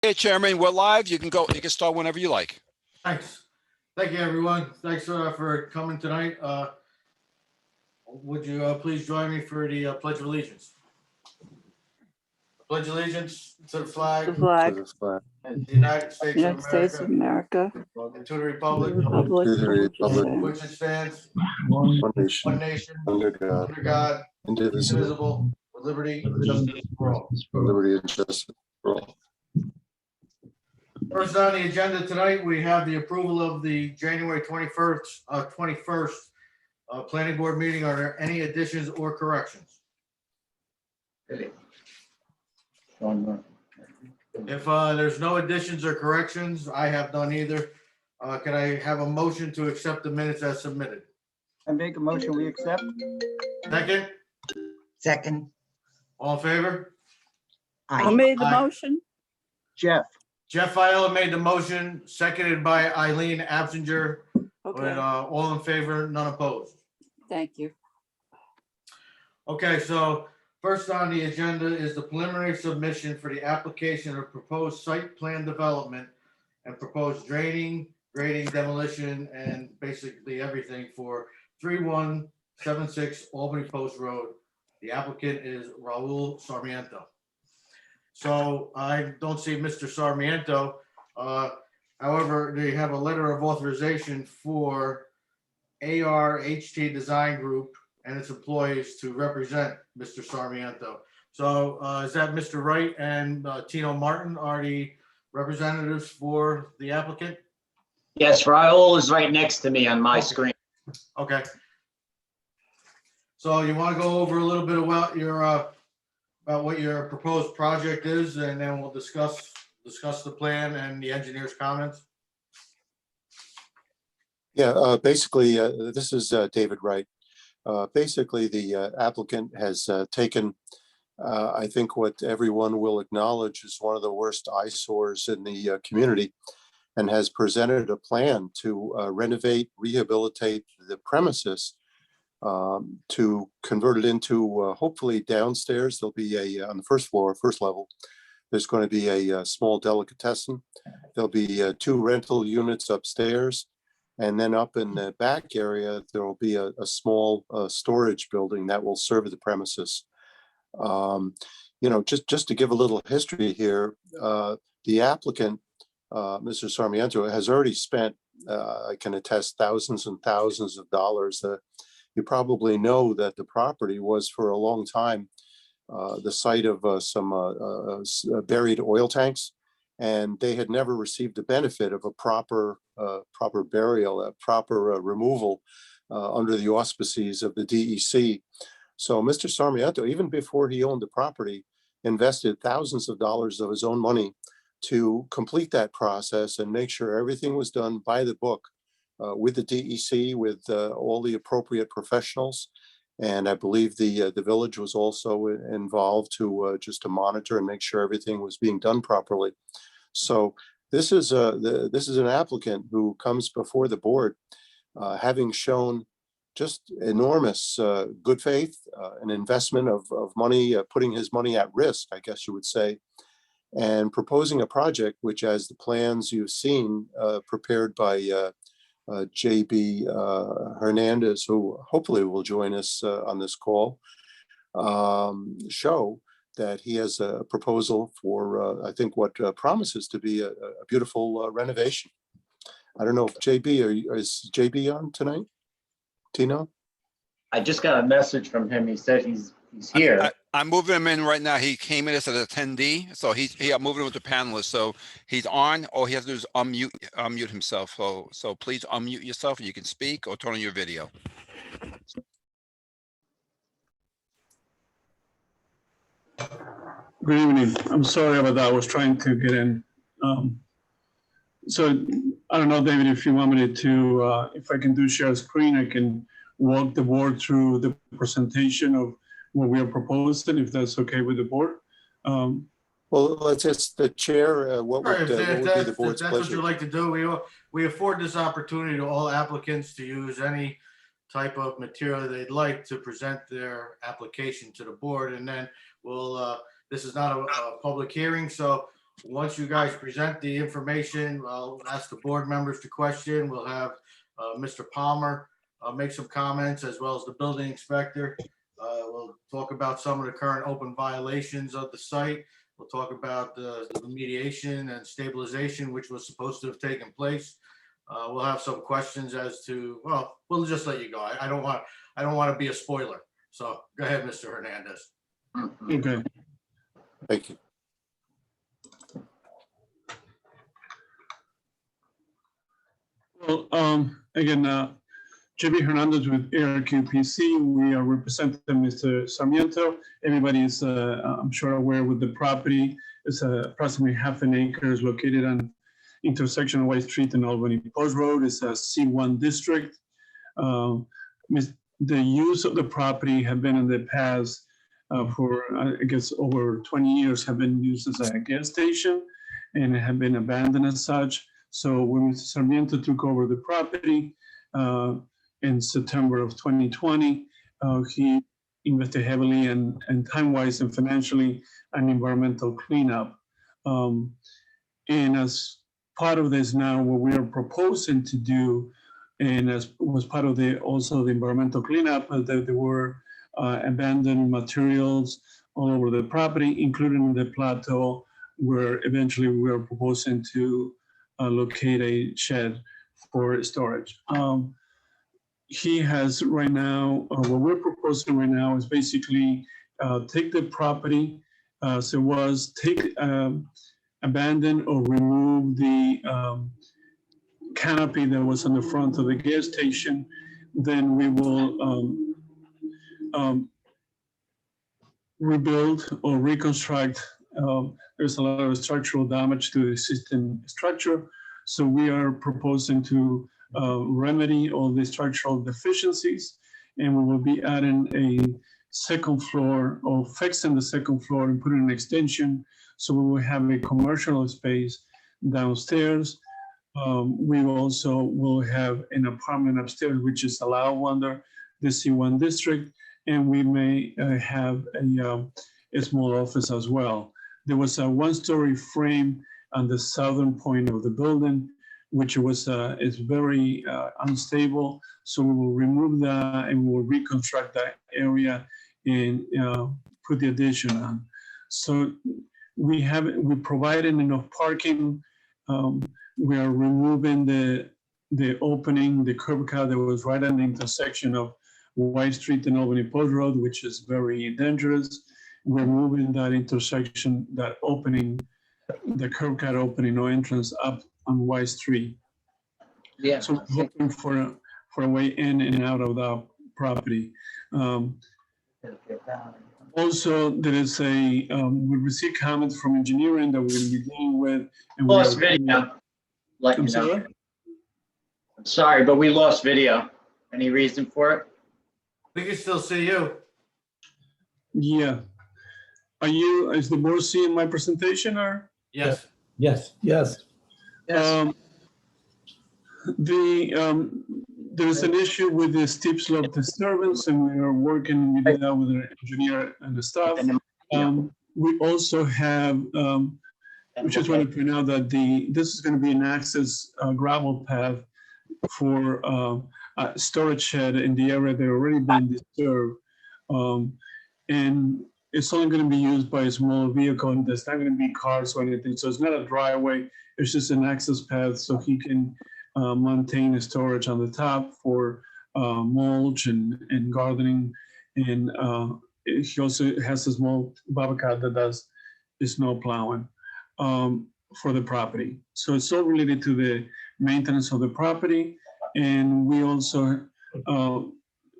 Hey, Chairman, we're live. You can go. You can start whenever you like. Thanks. Thank you, everyone. Thanks for coming tonight. Would you please join me for the Pledge of Allegiance? Pledge allegiance to the The flag flag, of the United States of United States of America, America, and to the the republic republic To the for which it republic, stands, which it stands, one one nation, nation, under God, under God, indivisible, indivisible, with liberty and justice for all. liberty and justice for all. First on the agenda tonight, we have the approval of the January 21st planning board meeting. Are there any additions or corrections? If there's no additions or corrections, I have none either. Can I have a motion to accept the minutes as submitted? I make a motion, we accept. Second, Second, all in favor? who I, made the Aye. motion? Jeff, Jeff Viola made the motion, seconded by Eileen Absinger. With, Okay, all in favor, none opposed. thank you. Okay, so first on the agenda is the preliminary submission for the application of proposed site plan development and proposed draining, grading, demolition, and basically everything for 3176 Albany Post Road. The applicant is Raul Sarmiento. So I don't see Mr. Sarmiento. However, they have a letter of authorization for ARHT Design Group and its employees to represent Mr. Sarmiento. So is that Mr. Wright and Tino Martin are the representatives for the applicant? Yes, Raul is right next to me on my Okay. screen. Okay. So you want to go over a little bit about what your proposed project is, and then we'll discuss the plan and the engineer's comments. Yeah, basically, this is David Wright. Basically, the applicant has taken, I think what everyone will acknowledge is one of the worst eyesores in the community, and has presented a plan to renovate, rehabilitate the premises to convert it into hopefully downstairs. There'll be on the first floor, first level, there's going to be a small delicatessen. There'll be 2 rental units upstairs. And then up in the back area, there will be a small storage building that will serve the premises. Just to give a little history here, the applicant, Mr. Sarmiento, has already spent, I can attest, thousands and thousands of dollars. You probably know that the property was for a long time the site of some buried oil tanks, and they had never received the benefit of a proper burial, a proper removal under the auspices of the DEC. So Mr. Sarmiento, even before he owned the property, invested thousands of dollars of his own money to complete that process and make sure everything was done by the book with the DEC, with all the appropriate professionals. And I believe the village was also involved to just to monitor and make sure everything was being done properly. So this is an applicant who comes before the board, having shown just enormous good faith, an investment of money, putting his money at risk, I guess you would say, and proposing a project which, as the plans you've seen prepared by JB Hernandez, who hopefully will join us on this call, show that he has a proposal for, I think, what promises to be a beautiful renovation. I don't know if is JB on tonight? Tino? I just got a message from him. He said he's here. I'm moving him in right now. He came in as an attendee, so I'm moving him with the panelist. So he's on. All he has to do is unmute himself. So please unmute yourself, and you can speak or turn on your video. Good evening. I'm sorry about that. I was trying to get in. So I don't know, David, if you want me to, if I can do share screen, I can walk the board through the presentation of what we are proposing, if that's okay with the board. Well, let's ask the chair, what would be the board's That's what pleasure? you'd like to do. We afford this opportunity to all applicants to use any type of material they'd like to present their application to the board, and then we'll, this is not a public hearing, so once you guys present the information, I'll ask the board members to question. We'll have Mr. Palmer make some comments, as well as the building inspector. We'll talk about some of the current open violations of the site. We'll talk about the remediation and stabilization, which was supposed to have taken place. We'll have some questions as to, well, we'll just let you go. I don't want to be a spoiler. So go ahead, Mr. Hernandez. Okay. Thank you. Well, again, JB Hernandez with ARQPC. We are representing Mr. Sarmiento. Everybody is, I'm sure, aware with the property. It's approximately half an acre. Is located on intersection of White Street and Albany Post Road. It's a C1 district. The use of the property have been in the past for, I guess, over 20 years, have been used as a gas station, and it have been abandoned as such. So when Mr. Sarmiento took over the property in September of 2020, he invested heavily and time-wise and financially on environmental cleanup. And as part of this now, what we are proposing to do, and as was part of also the environmental cleanup, that there were abandoned materials all over the property, including the plateau, where eventually we are proposing to locate a shed for storage. He has right now, what we're proposing right now is basically take the property as it was, abandon or remove the canopy that was on the front of the gas station. Then we will rebuild or reconstruct. There's a lot of structural damage to the existing structure. So we are proposing to remedy all the structural deficiencies, and we will be adding a second floor or fixing the second floor and putting an extension. So we will have a commercial space downstairs. We also will have an apartment upstairs, which is allowed under the C1 district, and we may have a small office as well. There was a one-story frame on the southern point of the building, which was is very unstable. So we will remove that and we will reconstruct that area and put the addition on. So we provided enough parking. We are removing the opening, the curb cut that was right on the intersection of White Street and Albany Post Road, which is very dangerous. We're moving that intersection, that opening, the curb cut opening or entrance up on White Street. Yeah. So we're looking for a way in and out of the property. Also, there is we received comments from engineering that we'll be dealing with. And Lost video. Let I'm you know. sorry? I'm sorry, but we lost video. Any reason for it? We can still see you. Yeah. Is the board seeing my presentation or? Yes. Yes. Yes. There's an issue with the steep slope disturbance, and we are working with that with our engineer and the staff. We also have, we just want to point out that this is going to be an access gravel path for a storage shed in the area that already been disturbed. And it's only going to be used by a small vehicle, and there's not going to be cars or anything. So it's not a driveway, it's just an access path so he can maintain a storage on the top for mulch and gardening. And he also has a small bobcat that does snow plowing for the property. So it's all related to the maintenance of the property. And we also,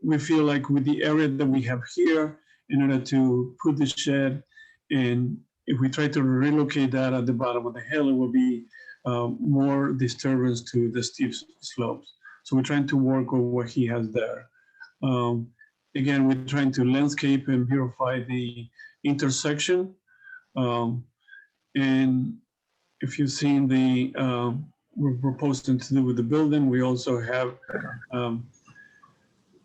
we feel like with the area that we have here, in order to put the shed, and if we try to relocate that at the bottom of the hill, it will be more disturbance to the steep slopes. So we're trying to work with what he has there. Again, we're trying to landscape and purify the intersection. And if you've seen we're proposing to do with the building, we also have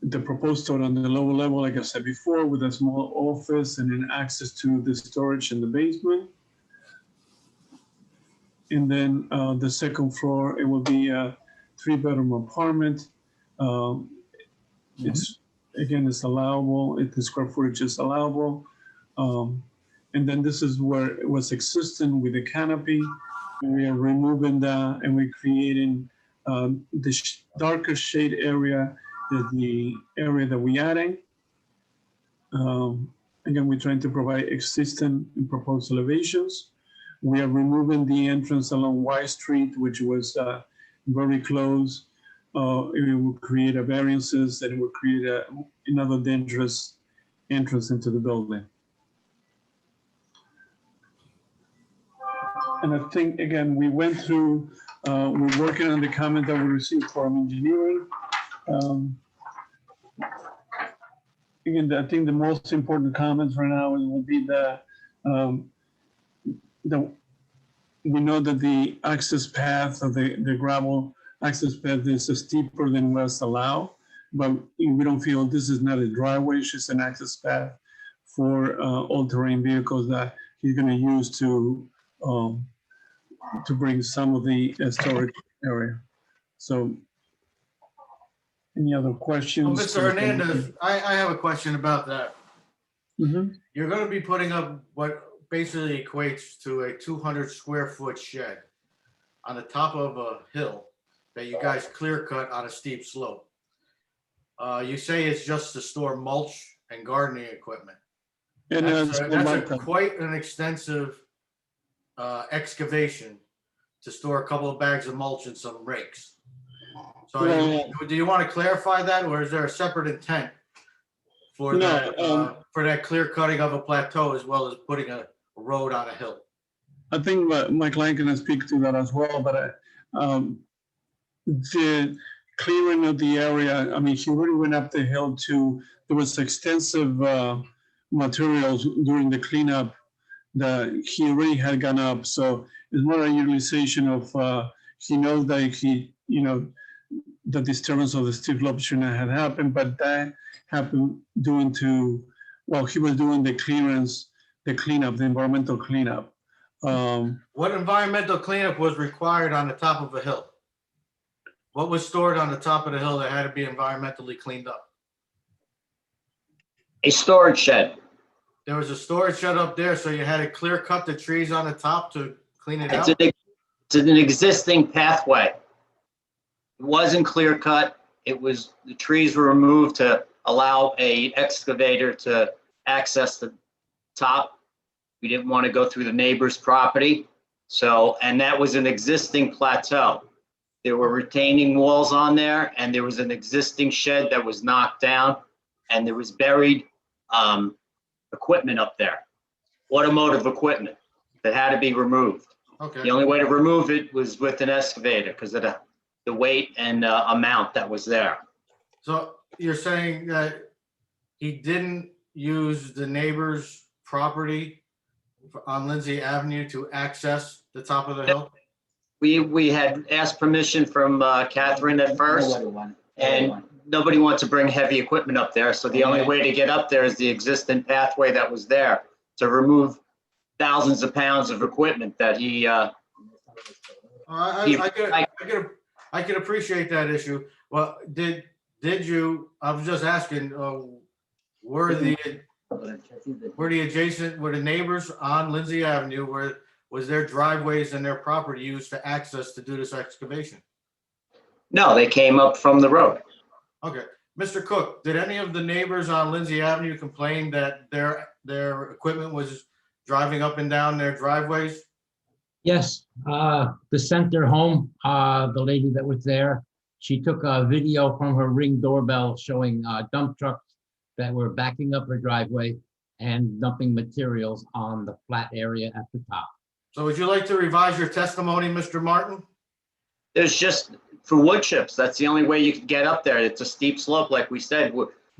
the proposed store on the lower level, like I said before, with a small office and an access to the storage in the basement. And then the second floor, it will be a 3-bedroom apartment. It's, again, it's allowable, the square footage is allowable. And then this is where it was existing with the canopy. And we are removing that and we're creating the darker shade area, the area that we're adding. Again, we're trying to provide existing and proposed elevations. We are removing the entrance along Y Street, which was very close. It will create a variances and it will create another dangerous entrance into the building. And I think, again, we went through, we're working on the comment that we received from engineering. Again, I think the most important comments right now will be that we know that the access path of the gravel access path is steeper than what's allowed, but we don't feel this is not a driveway, it's just an access path for all-terrain vehicles that he's going to use to bring some of the storage area. So, any other Well, questions? Mr. Hernandez, I have a question about that. Mhm. You're gonna be putting up what basically equates to a 200 square foot shed on the top of a hill that you guys clear cut on a steep slope. You say it's just to store mulch and gardening equipment. And That's quite an extensive excavation to store a couple of bags of mulch and some rakes. So do you want to clarify that, or is there a separate intent for that clear cutting of a plateau as well as putting a road on a hill? I think my client can speak to that as well, but the clearing of the area, I mean, he really went up the hill there was extensive materials during the cleanup that he already had gone up. So it's more a utilization of, he knows that the disturbance of the steep slope should not have happened, but that happened he was doing the clearance, the cleanup, the environmental cleanup. What environmental cleanup was required on the top of a hill? What was stored on the top of the hill that had to be environmentally cleaned up? A storage shed. There was a storage shed up there, so you had to clear cut the trees on the top to clean it out? It's an existing pathway. It wasn't clear cut. The trees were removed to allow a excavator to access the top. We didn't want to go through the neighbor's property. And that was an existing plateau. There were retaining walls on there, and there was an existing shed that was knocked down, and there was buried equipment up there, automotive equipment that had to be removed. Okay. The only way to remove it was with an excavator because of the weight and amount that was there. So you're saying that he didn't use the neighbor's property on Lindsay Avenue to access the top of the hill? We had asked permission from Catherine at first, and nobody wants to bring heavy equipment up there. So the only way to get up there is the existing pathway that was there to remove thousands of pounds of equipment that he. I can appreciate that issue. Well, did you? I was just asking. Were the neighbors on Lindsay Avenue? Was their driveways and their property used to access to do this excavation? No, they came up from the road. Okay, Mr. Cook, did any of the neighbors on Lindsay Avenue complain that their equipment was driving up and down their driveways? Yes, the center home, the lady that was there, she took a video from her Ring doorbell showing dump trucks that were backing up her driveway and dumping materials on the flat area at the top. So would you like to revise your testimony, Mr. Martin? There's just for wood chips. That's the only way you can get up there. It's a steep slope, like we said.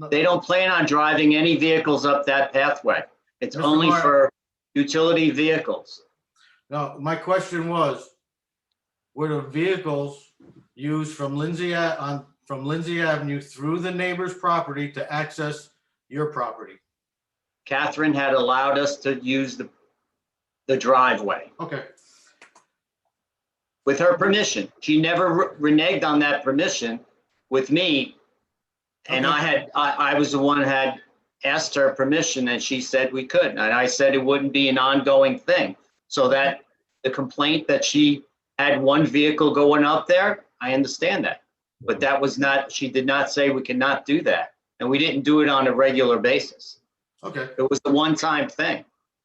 They don't plan on driving any vehicles up that pathway. It's Mr. only Martin. for utility vehicles. No, my question was, were the vehicles used from Lindsay Avenue through the neighbor's property to access your property? Catherine had allowed us to use the driveway. Okay. with her permission. She never reneged on that permission with me. And I was the one who had asked her permission, and she said we could. And I said it wouldn't be an ongoing thing. So that the complaint that she had one vehicle going up there, I understand that. But that was not, she did not say we cannot do that. And we didn't do it on a regular basis. Okay, It was a one-time thing.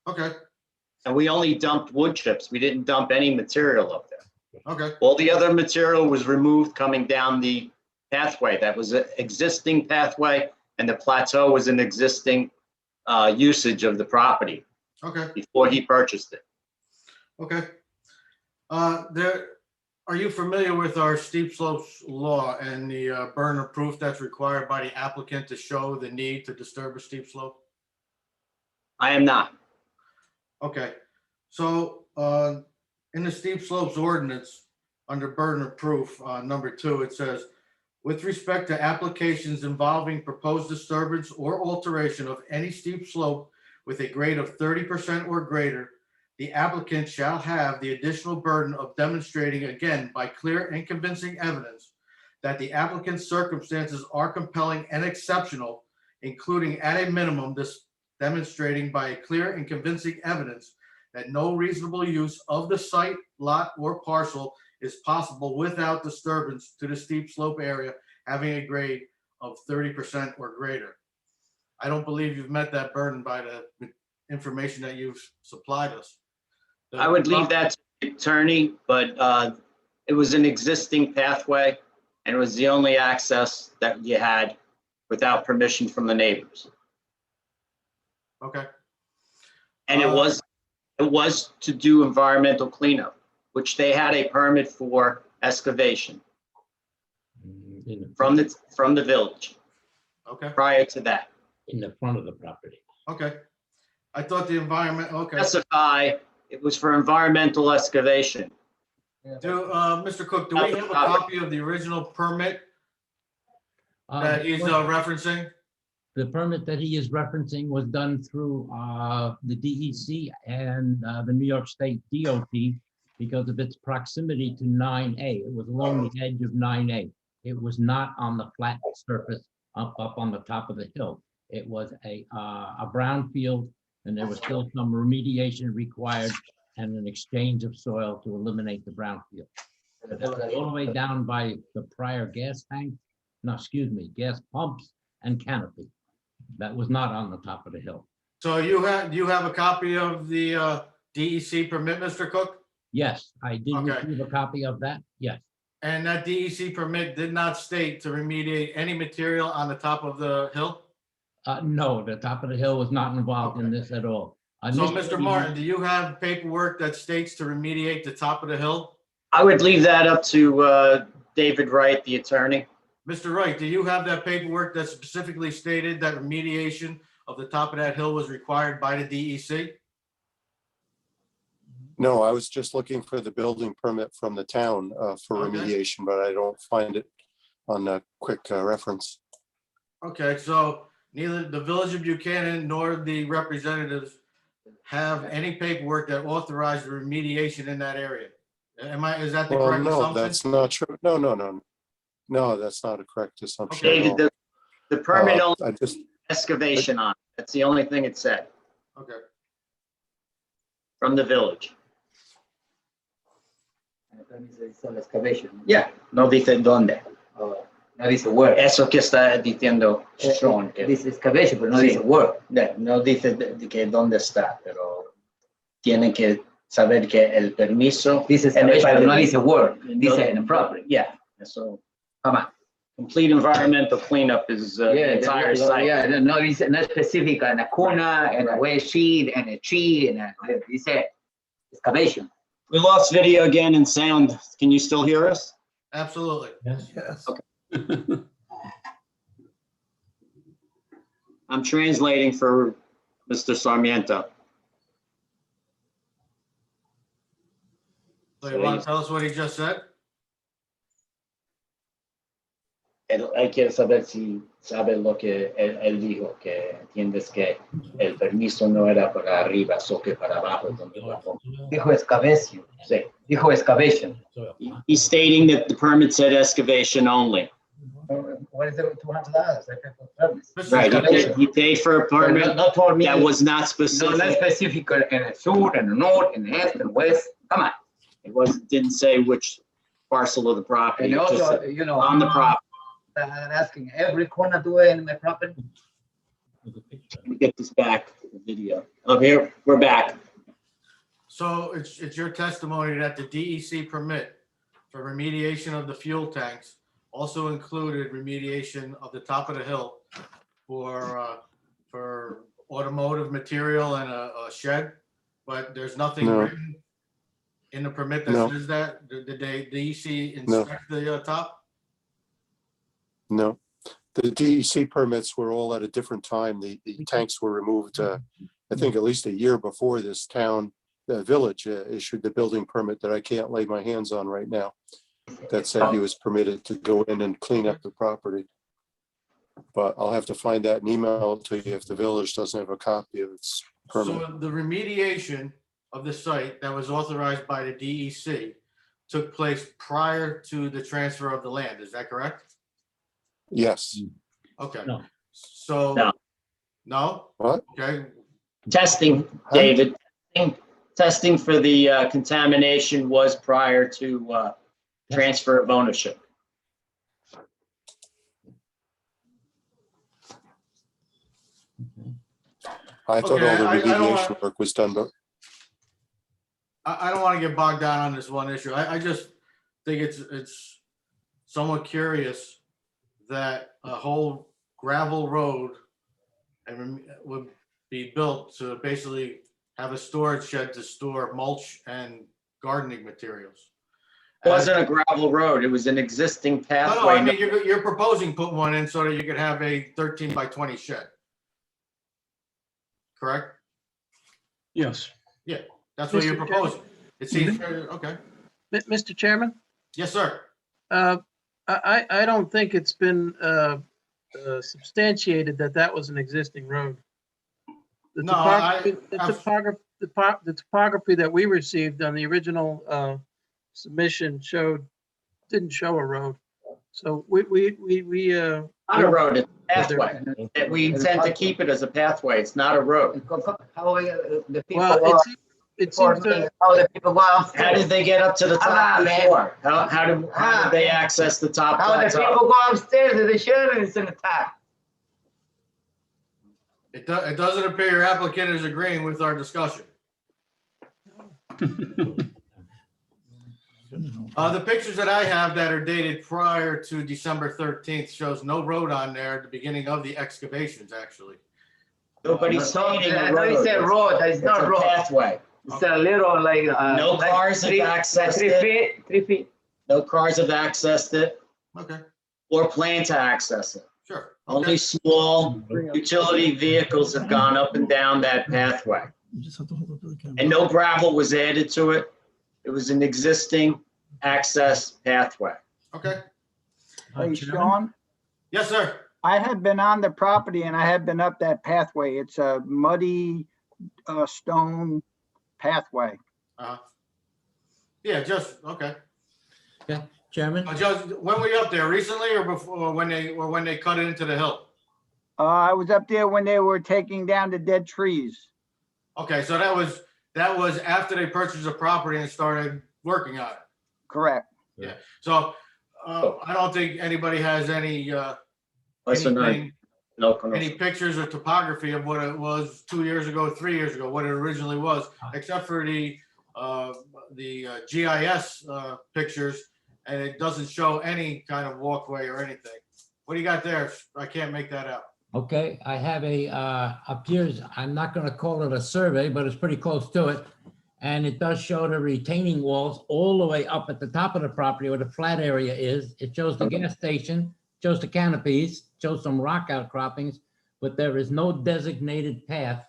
okay, And we only dumped wood chips. We didn't dump any material up there. okay, All the other material was removed coming down the pathway. That was an existing pathway, and the plateau was an existing usage of the property okay, before he purchased it. okay. Are you familiar with our steep slopes law and the burden of proof that's required by the applicant to show the need to disturb a steep slope? I am not. Okay, so in the steep slopes ordinance, under burden of proof, number 2, it says, with respect to applications involving proposed disturbance or alteration of any steep slope with a grade of 30% or greater, the applicant shall have the additional burden of demonstrating, again, by clear and convincing evidence, that the applicant's circumstances are compelling and exceptional, including at a minimum, this demonstrating by clear and convincing evidence that no reasonable use of the site, lot, or parcel is possible without disturbance to the steep slope area having a grade of 30% or greater. I don't believe you've met that burden by the information that you've supplied us. I would leave that to the attorney, but it was an existing pathway, and it was the only access that you had without permission from the neighbors. Okay, And it was to do environmental cleanup, which they had a permit for excavation from the village okay, prior to that. In the front of the property. okay. I thought the environment, okay. Specify it was for environmental excavation. Mr. Cook, do we have a copy of the original permit that he's referencing? The permit that he is referencing was done through the DEC and the New York State DOT because of its proximity to 9A. It was along the edge of 9A. It was not on the flat surface up on the top of the hill. It was a brownfield, and there was still some remediation required and an exchange of soil to eliminate the brownfield. But that was all the way down by the prior gas tank, no, excuse me, gas pumps and canopy. That was not on the top of the hill. So do you have a copy of the DEC permit, Mr. Cook? Yes, I did Okay. receive a copy of that, yes. And that DEC permit did not state to remediate any material on the top of the hill? No, the top of the hill was not involved in this at all. So, Initially, Mr. Martin, do you have paperwork that states to remediate the top of the hill? I would leave that up to David Wright, the attorney. Mr. Wright, do you have that paperwork that specifically stated that remediation of the top of that hill was required by the DEC? No, I was just looking for the building permit from the town for Okay. remediation, but I don't find it on a quick reference. Okay, so neither the Village of Buchanan nor the representatives have any paperwork that authorized the remediation in that area. Is that the Well, correct no, assumption? that's not true. No, that's not a correct assumption. Okay. at David, all. the permit only I just, excavation on it. That's the only thing it said Okay, from the village. Solo excavation. Yeah, no dice dónde. Oh, no dice work. Eso que está diciendo Sean. que- Dice excavation, pero no Sí. dice work. No dice que dónde está, pero tienen que saber que el permiso. Dice excavation, pero no dice work. Dice in the property. Yeah, so, come on. Complete environmental cleanup is the entire site. Yeah, no dice, no especifica en la cuna, en la way sheet, en el tree, dice excavation. We lost video again and sound. Can you still hear us? absolutely. Yes. I'm translating for Mr. Sarmiento. So you want to tell us what he just said? Él quiere saber si sabe lo que él dijo, que entiendes que el permiso no era para arriba, sino que para abajo, donde bajó. Dijo excavation. Sí. Dijo excavation. He's stating that the permit said excavation only. What is it, $200? I paid for permits. Mr. Right, Scavation, he paid for a permit Not for me. that was not No, not specific. specific en el sur, en el norte, en el este, en el west. Come on. It didn't say which parcel of the property, And it just also, said you know, on the property. asking every corner do it in my property. Let me get this back to the video. Oh, here, we're back. so it's your testimony that the DEC permit for remediation of the fuel tanks also included remediation of the top of the hill for automotive material and a shed, but there's nothing No. written in the permit that No. says that? Did they, DEC No. inspect the top? No, the DEC permits were all at a different time. The tanks were removed, I think at least a year before this town, the village issued the building permit that I can't lay my hands on right now. That said he was permitted to go in and clean up the property. But I'll have to find that and email it to you if the village doesn't have a copy of its permit. So the remediation of the site that was authorized by the DEC took place prior to the transfer of the land, is that correct? Yes. Okay. No. So. No. No? What? Okay, Testing, David, testing for the contamination was prior to transfer of ownership. I thought all Okay, the I don't remediation want- work was done, but I don't want to get bogged down on this one issue. I just think it's somewhat curious that a whole gravel road would be built to basically have a storage shed to store mulch and gardening materials. It wasn't a gravel road, it was an existing No, I pathway. mean, you're proposing put one in so that you could have a 13 by 20 shed. Correct? Yes. That's what you're Mr. Chairman? proposing. It seems, okay. Mr. Chairman, Yes, sir. I don't think it's been substantiated that that was an existing road. The No, topography, I've- the topography that we received on the original submission didn't show a road. So we Not a road, it's a pathway. And we intend to keep it as a pathway, it's not a road. How the people well, go, it seems to, how the people go How upstairs. did they get up to the top man. before? How did they access the top How the plateau? people go upstairs to the shed and it's in the top. It doesn't appear your applicant is agreeing with our discussion. The pictures that I have that are dated prior to December 13th shows no road on there at the beginning of the excavations, actually. Nobody's stating I a know you said road. road, it's It's not a road. pathway. It's a little like. No like cars have accessed 3 it. feet, 3 feet. No cars have accessed it Okay, or plan to access it. sure. Only Okay. small utility vehicles have gone up and down that pathway. And no gravel was added to it. It was an existing access pathway. Okay. Hey, Sean, Yes, sir. I had been on the property and I had been up that pathway. It's a muddy stone pathway. Yeah, just, okay. Chairman? Just, when were you up there? Recently or before, when they cut it into the hill? I was up there when they were taking down the dead trees. Okay, so that was after they purchased the property and started working on it. Correct. So, I don't think anybody has any, Listen, anything, no, any pictures or topography of what it was 2 years ago, 3 years ago, what it originally was, except for the GIS pictures, and it doesn't show any kind of walkway or anything. What do you got there? I can't make that out. Okay, I have appears, I'm not gonna call it a survey, but it's pretty close to it. And it does show the retaining walls all the way up at the top of the property where the flat area is. It shows the gas station, shows the canopies, shows some rock outcroppings, but there is no designated path,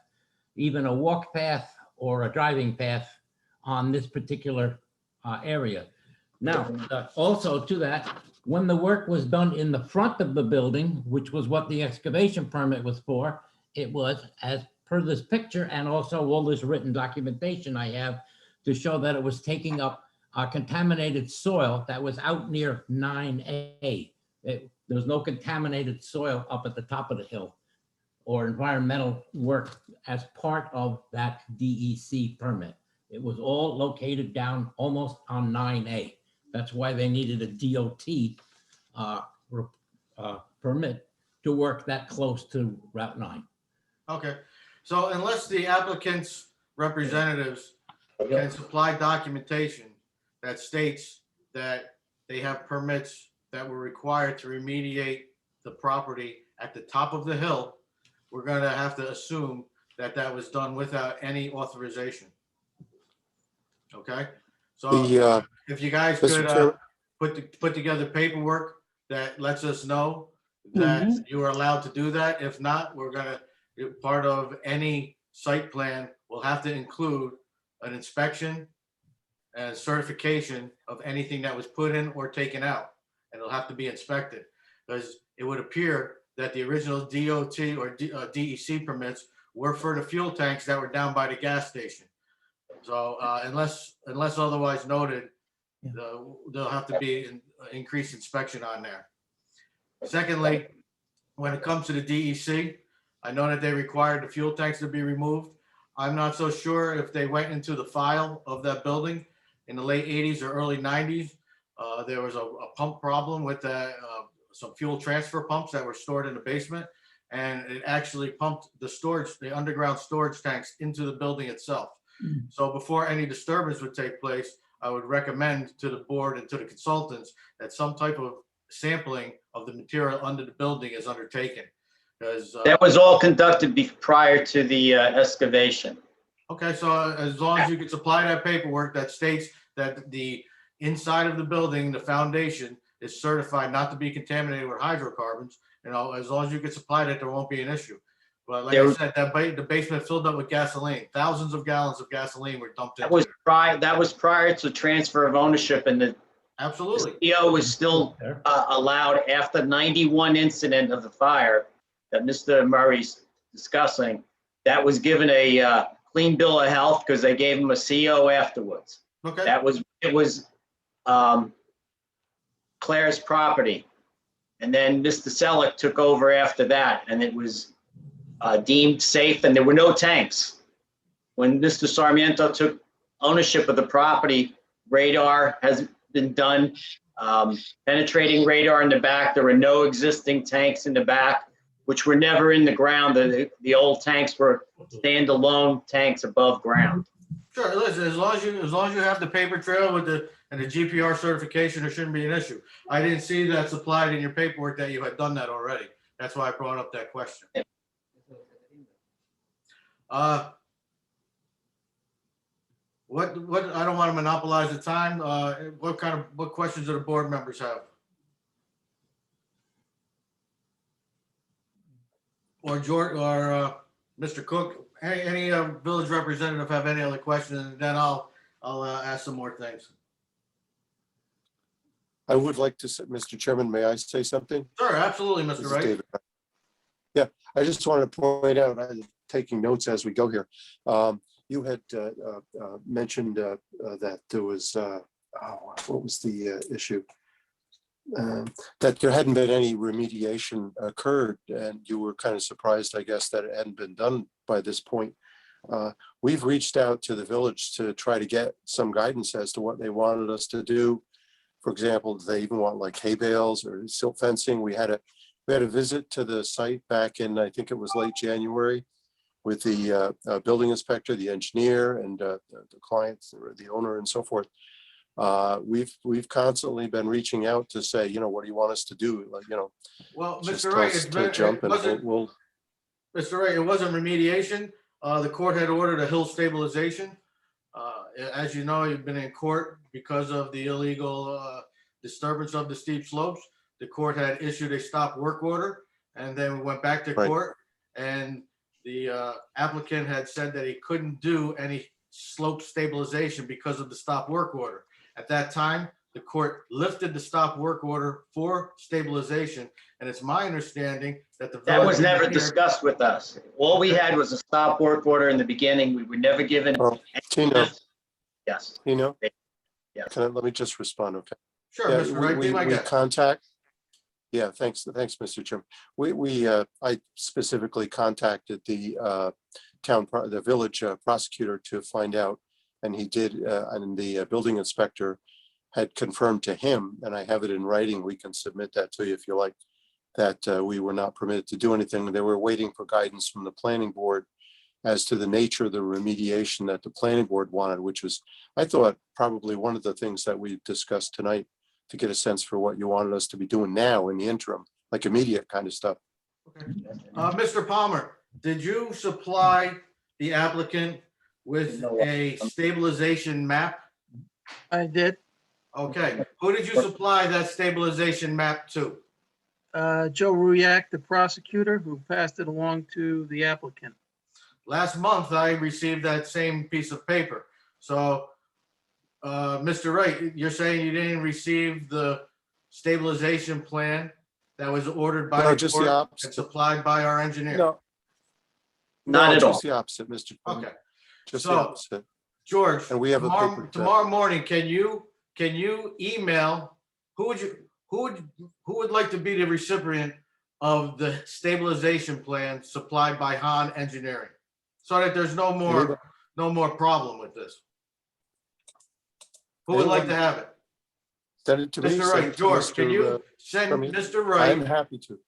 even a walk path or a driving path on this particular area. Now, also to that, when the work was done in the front of the building, which was what the excavation permit was for, it was as per this picture and also all this written documentation I have to show that it was taking up contaminated soil that was out near 9A. There was no contaminated soil up at the top of the hill or environmental work as part of that DEC permit. It was all located down almost on 9A. That's why they needed a DOT permit to work that close to Route 9. Okay, so unless the applicant's representatives can supply documentation that states that they have permits that were required to remediate the property at the top of the hill, we're gonna have to assume that that was done without any authorization. Okay, so The, if you guys Mr. could Chair- put together paperwork that lets us know that you are allowed to do that. If not, we're gonna, part of any site plan will have to include an inspection and certification of anything that was put in or taken out. And it'll have to be inspected, because it would appear that the original DOT or DEC permits were for the fuel tanks that were down by the gas station. So unless otherwise noted, there'll have to be an increased inspection on there. Secondly, when it comes to the DEC, I know that they required the fuel tanks to be removed. I'm not so sure if they went into the file of that building in the late 80s or early 90s. There was a pump problem with some fuel transfer pumps that were stored in the basement, and it actually pumped the underground storage tanks into the building itself. So before any disturbance would take place, I would recommend to the board and to the consultants that some type of sampling of the material under the building is undertaken. Because That was all conducted prior to the excavation. okay, so as long as you can supply that paperwork that states that the inside of the building, the foundation is certified not to be contaminated with hydrocarbons, you know, as long as you can supply that, there won't be an issue. But like I said, the basement filled up with gasoline. Thousands of gallons of gasoline were dumped into it. That was prior to transfer of ownership, and the Absolutely. CEO was still allowed after 91 incident of the fire that Mr. Murray's discussing. That was given a clean bill of health because they gave him a CO afterwards. Okay. It was Claire's property. And then Mr. Selleck took over after that, and it was deemed safe, and there were no tanks. When Mr. Sarmiento took ownership of the property, radar has been done, penetrating radar in the back. There were no existing tanks in the back, which were never in the ground. The old tanks were standalone tanks above ground. Sure, listen, as long as you have the paper trail with the GPR certification, there shouldn't be an issue. I didn't see that supplied in your paperwork that you had done that already. That's why I brought up that question. What I don't want to monopolize the time. What questions do the board members have? Or George or Mr. Cook, any village representative have any other questions? And then I'll ask some more things. I would like to say, Mr. Chairman, may I say something? Sure, absolutely, This Mr. is Wright. David. Yeah, I just want to point out, I'm taking notes as we go here. You had mentioned that there was, what was the issue? That there hadn't been any remediation occurred, and you were kind of surprised, I guess, that it hadn't been done by this point. We've reached out to the village to try to get some guidance as to what they wanted us to do. For example, they even want like hay bales or silt fencing. We had a visit to the site back in, I think it was late January, with the building inspector, the engineer, and the clients, or the owner, and so forth. We've constantly been reaching out to say, you know, what do you want us to do? Like, you know, Well, just Mr. tell Wright, us to jump and we'll. Mr. Wright, it wasn't remediation. The court had ordered a hill stabilization. As you know, you've been in court because of the illegal disturbance of the steep slopes. The court had issued a stop work order, and then we went back to court, and the applicant had said that he couldn't do any slope stabilization because of the stop work order. At that time, the court lifted the stop work order for stabilization. And it's my understanding that the. That was village never engineer- discussed with us. All we had was a stop work order in the beginning. We were never given. Oh, Tino, Yes, Tino, yes. let me just respond, okay? Sure, Yeah, Mr. Wright, be my we guest. Yeah, thanks, Mr. Chairman. I specifically contacted the the village prosecutor to find out, and he did, and the building inspector had confirmed to him, and I have it in writing, we can submit that to you if you like, that we were not permitted to do anything. They were waiting for guidance from the planning board as to the nature of the remediation that the planning board wanted, which was, I thought, probably one of the things that we discussed tonight, to get a sense for what you wanted us to be doing now in the interim, like immediate kind of stuff. Okay. Mr. Palmer, did you supply the applicant with a stabilization map? I did. Okay, who did you supply that stabilization map to? Joe Ruyak, the prosecutor, who passed it along to the applicant. Last month, I received that same piece of paper. So, Mr. Wright, you're saying you didn't receive the stabilization plan that was ordered by No, the just the court opposite. and supplied by our engineer? No, Not at all. just the opposite, Mr. Chairman. Okay, Just the So- opposite. George, And we have a tomorrow, paper trail. tomorrow morning, can you email, who would like to be the recipient of the stabilization plan supplied by Han Engineering? So that there's no more problem with this. Who would like to have it? Send it to me. Mr. send Wright, it to George, can Mr., you send from you. Mr. I'm Wright? happy to.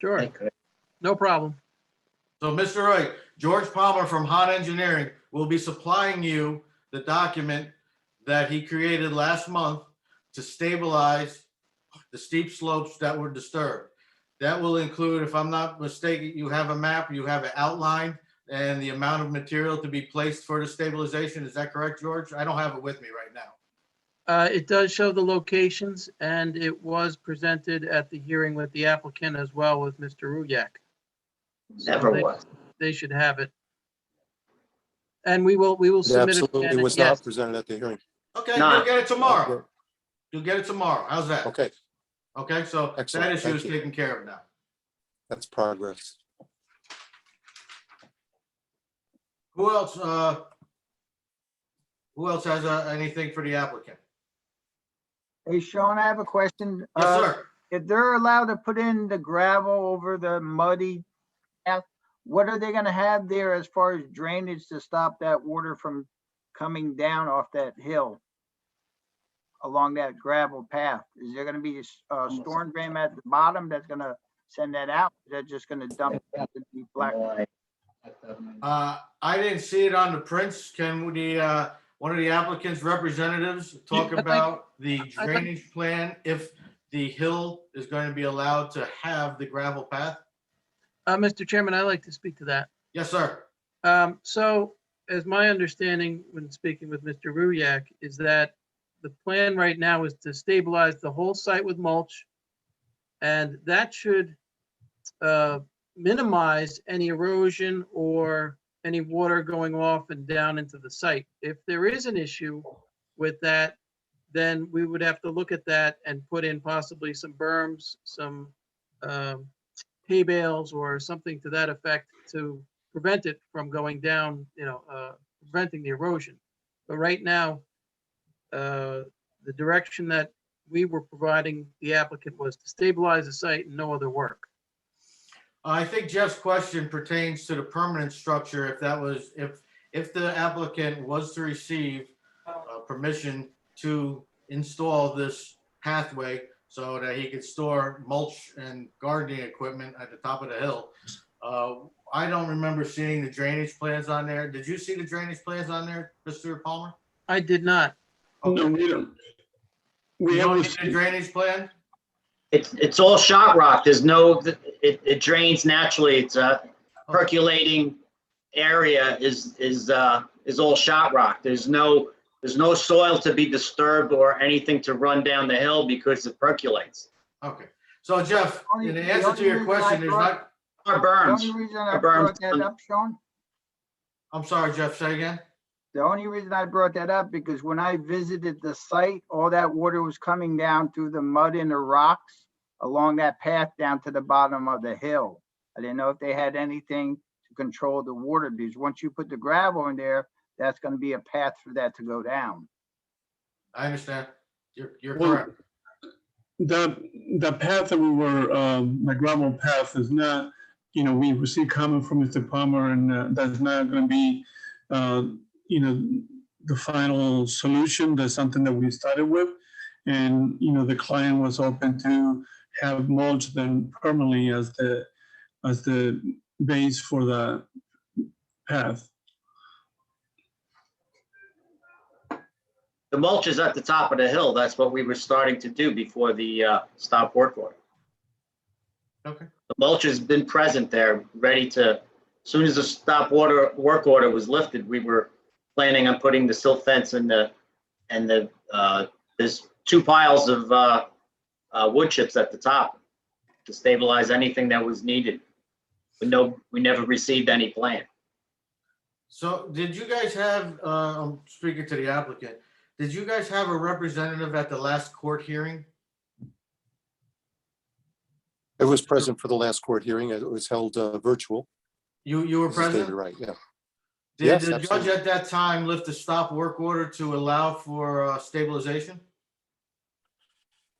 Sure, no problem. So, Mr. Wright, George Palmer from Han Engineering will be supplying you the document that he created last month to stabilize the steep slopes that were disturbed. That will include, if I'm not mistaken, you have a map, you have an outline, and the amount of material to be placed for the stabilization. Is that correct, George? I don't have it with me right now. It does show the locations, and it was presented at the hearing with the applicant as well with Mr. Ruyak. Never they- was. They should have it. And we will It submit it. absolutely again. was Yes, not presented at the hearing. Okay, Nah. you'll get it tomorrow. You'll get it tomorrow. How's that? Okay, Okay, so that Excellent. issue is Thank you. taken care of now. that's progress. Who else has anything for the applicant? Hey, Sean, I have a question. Yes, sir. If they're allowed to put in the gravel over the muddy path, what are they gonna have there as far as drainage to stop that water from coming down off that hill along that gravel path? Is there gonna be a storm drain at the bottom that's gonna send that out? Is that just gonna dump it into the black? I didn't see it on the prints. Can one of the applicant's representatives talk I'd like- about the I'd like- drainage plan if the hill is going to be allowed to have the gravel path? Mr. Chairman, I'd like to speak to that. Yes, sir. So as my understanding when speaking with Mr. Ruyak is that the plan right now is to stabilize the whole site with mulch. And that should minimize any erosion or any water going off and down into the site. If there is an issue with that, then we would have to look at that and put in possibly some berms, some hay bales or something to that effect to prevent it from going down, preventing the erosion. But right now, the direction that we were providing the applicant was to stabilize the site and no other work. I think Jeff's question pertains to the permanent structure. If that was, if the applicant was to receive permission to install this pathway so that he could store mulch and gardening equipment at the top of the hill. I don't remember seeing the drainage plans on there. Did you see the drainage plans on there, Mr. Palmer? I did not. No, we don't. We You have don't a- need the drainage plan? It's all shot rock. There's no, it drains naturally. It's a percolating area is all shot rock. There's no soil to be disturbed or anything to run down the hill because it percolates. Okay. So Jeff, in The answer to only your reason question, I there's brought- not, Or The burns. only reason I Berms. brought that up, Sean, I'm sorry, Jeff, say again? The only reason I brought that up, because when I visited the site, all that water was coming down through the mud and the rocks along that path down to the bottom of the hill. I didn't know if they had anything to control the water, because once you put the gravel in there, that's gonna be a path for that to go down. I understand. You're Well, correct. The path that we were, the gravel path is not, we received comment from Mr. Palmer, and that's not going to be, the final solution. That's something that we started with. And, the client was open to have mulch then permanently as the base for the path. The mulch is at the top of the hill. That's what we were starting to do before the stop work order. Okay. The mulch has been present there, ready to, as soon as the stop work order was lifted, we were planning on putting the silt fence and there's 2 piles of wood chips at the top to stabilize anything that was needed. But we never received any plan. So did you guys have, I'm speaking to the applicant, did you guys have a representative at the last court hearing? I was present for the last court hearing. It was held virtual. You were This is David present? Wright, yeah. Did Yes, the judge absolutely. at that time lift the stop work order to allow for stabilization?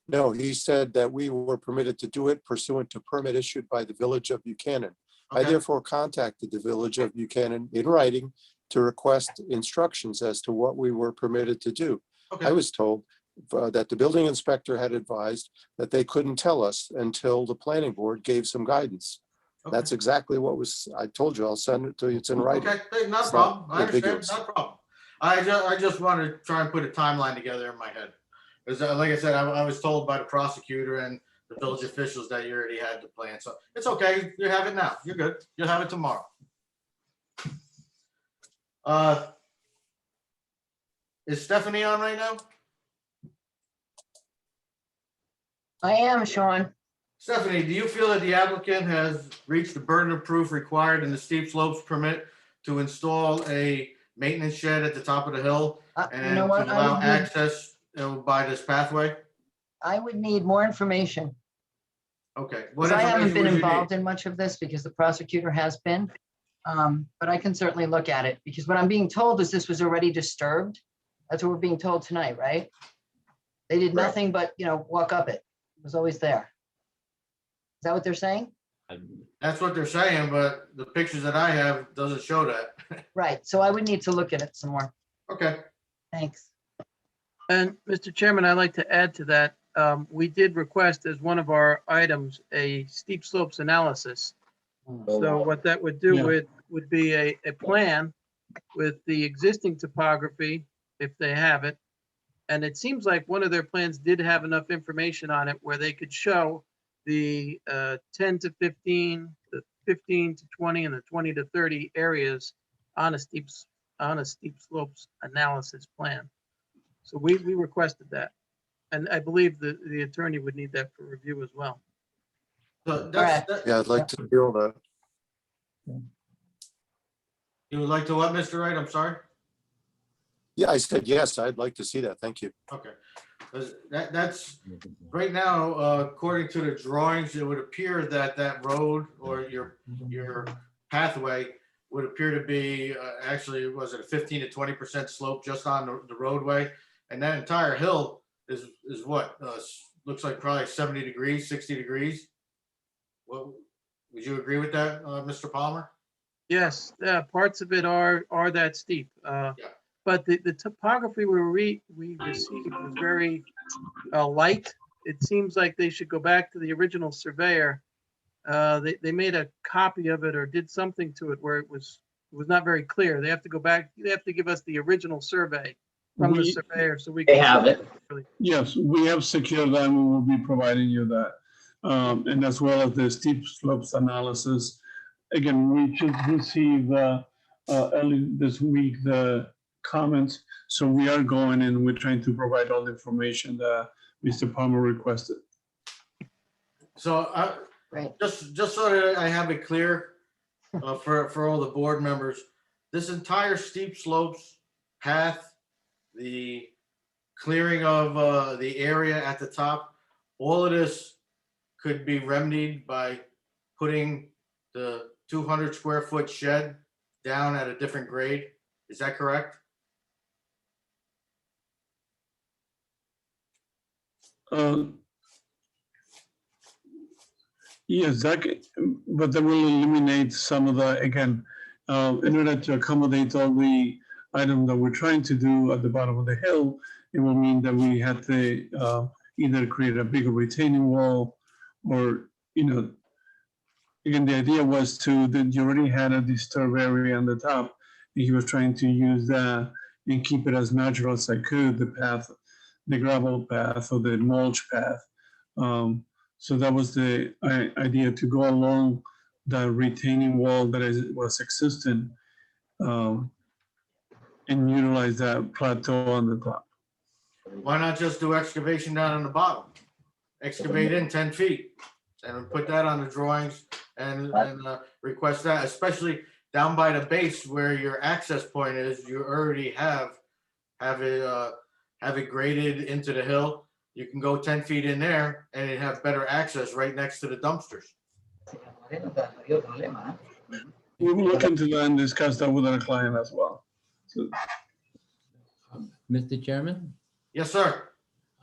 No, he said that we were permitted to do it pursuant to permit issued by the Village of Buchanan. I Okay. therefore contacted the Village of Buchanan in writing to request instructions as to what we were permitted to do. I Okay. was told that the building inspector had advised that they couldn't tell us until the planning board gave some guidance. That's Okay. exactly what I told you. I'll send it to you. It's in writing. Okay, hey, not a It's problem. not I understand, ambiguous. not a problem. I just want to try and put a timeline together in my head. Because like I said, I was told by the prosecutor and the village officials that you already had the plan. So it's okay. You have it now. You're good. You'll have it tomorrow. Is Stephanie on right now? I am, Sean. Stephanie, do you feel that the applicant has reached the burden of proof required in the steep slopes permit to install a maintenance shed at the top of the hill You and know to what? allow access by this pathway? I would need more information. Okay. What Because I haven't information been would you need? involved in much of this because the prosecutor has been. But I can certainly look at it because what I'm being told is this was already disturbed. That's what we're being told tonight, right? They did Right. nothing but, walk up it. It was always there. Is that what they're saying? That's what they're saying, but the pictures that I have doesn't show that. Right. So I would need to look at it some more. Okay. Thanks. And Mr. Chairman, I'd like to add to that. We did request as one of our items, a steep slopes analysis. So what that would do Yeah. would be a plan with the existing topography, if they have it. And it seems like one of their plans did have enough information on it where they could show the 10 to 15, the 15 to 20, and the 20 to 30 areas on a steep slopes analysis plan. So we requested that. And I believe the attorney would need that for review as well. So Correct. Yeah, I'd like to feel that. You would like to what, Mr. Wright? I'm sorry? Yeah, I said, yes, I'd like to see that. Thank you. Okay. 'Cause that's, right now, according to the drawings, it would appear that that road or your pathway would appear to be, actually, was it a 15 to 20% slope just on the roadway? And that entire hill is what, looks like probably 70 degrees, 60 degrees? Well, would you agree with that, Mr. Palmer? Yes, parts of it are that steep. But the topography we received was very light. It seems like they should go back to the original surveyor. They made a copy of it or did something to it where it was not very clear. They have to go back, they have to give us the original survey from the surveyor so we can. They have it. Yes, we have secured that. We will be providing you that. And as well as the steep slopes analysis. Again, we should receive early this week the comments. So we are going and we're trying to provide all the information that Mr. Palmer requested. So Right. just so that I have it clear for all the board members, this entire steep slopes path, the clearing of the area at the top, all of this could be remedied by putting the 200 square foot shed down at a different grade. Is that correct? Yes, but that will eliminate some of the, again, in order to accommodate all the items that we're trying to do at the bottom of the hill, it will mean that we had to either create a bigger retaining wall or, again, the idea was that you already had a disturbed area on the top, and he was trying to use that and keep it as natural as I could, the path, the gravel path or the mulch path. So that was the idea, to go along the retaining wall that was existing and utilize that plateau on the top. Why not just do excavation down on the bottom? Excavate in 10 feet and put that on the drawings and request that, especially down by the base where your access point is. You already have it graded into the hill. You can go 10 feet in there and you have better access right next to the dumpsters. We will look into that and discuss that with our client as well. So, Mr. Chairman, Yes, sir.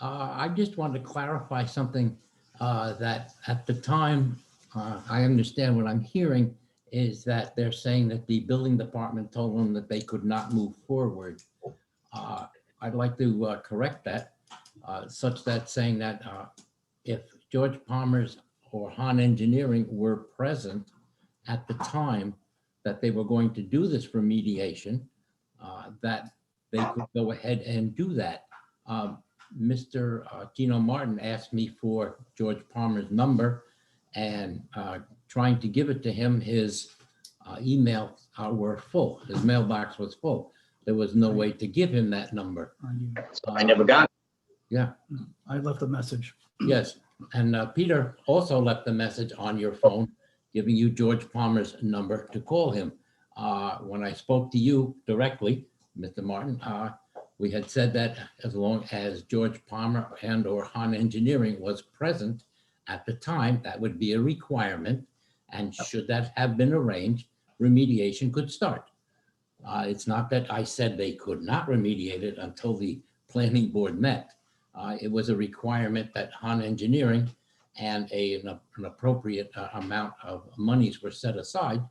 I just wanted to clarify something that at the time, I understand what I'm hearing is that they're saying that the building department told them that they could not move forward. I'd like to correct that, such that saying that if George Palmer's or Han Engineering were present at the time that they were going to do this remediation, that they could go ahead and do that. Mr. Gino Martin asked me for George Palmer's number, and trying to give it to him, his emails were full. His mailbox was full. There was no way to give him that number. I never got it. Yeah. I left a message. Yes, and Peter also left a message on your phone giving you George Palmer's number to call him. When I spoke to you directly, Mr. Martin, we had said that as long as George Palmer and or Han Engineering was present at the time, that would be a requirement. And should that have been arranged, remediation could start. It's not that I said they could not remediate it until the planning board met. It was a requirement that Han Engineering and an appropriate amount of monies were set aside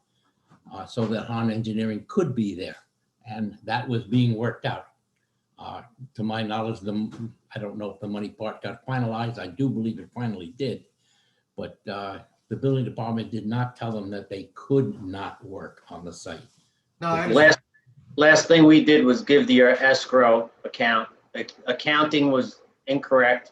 so that Han Engineering could be there. And that was being worked out. To my knowledge, I don't know if the money part got finalized. I do believe it finally did. But the building department did not tell them that they could not work on the site. No, I understand. Last thing we did was give the escrow account. Accounting was incorrect.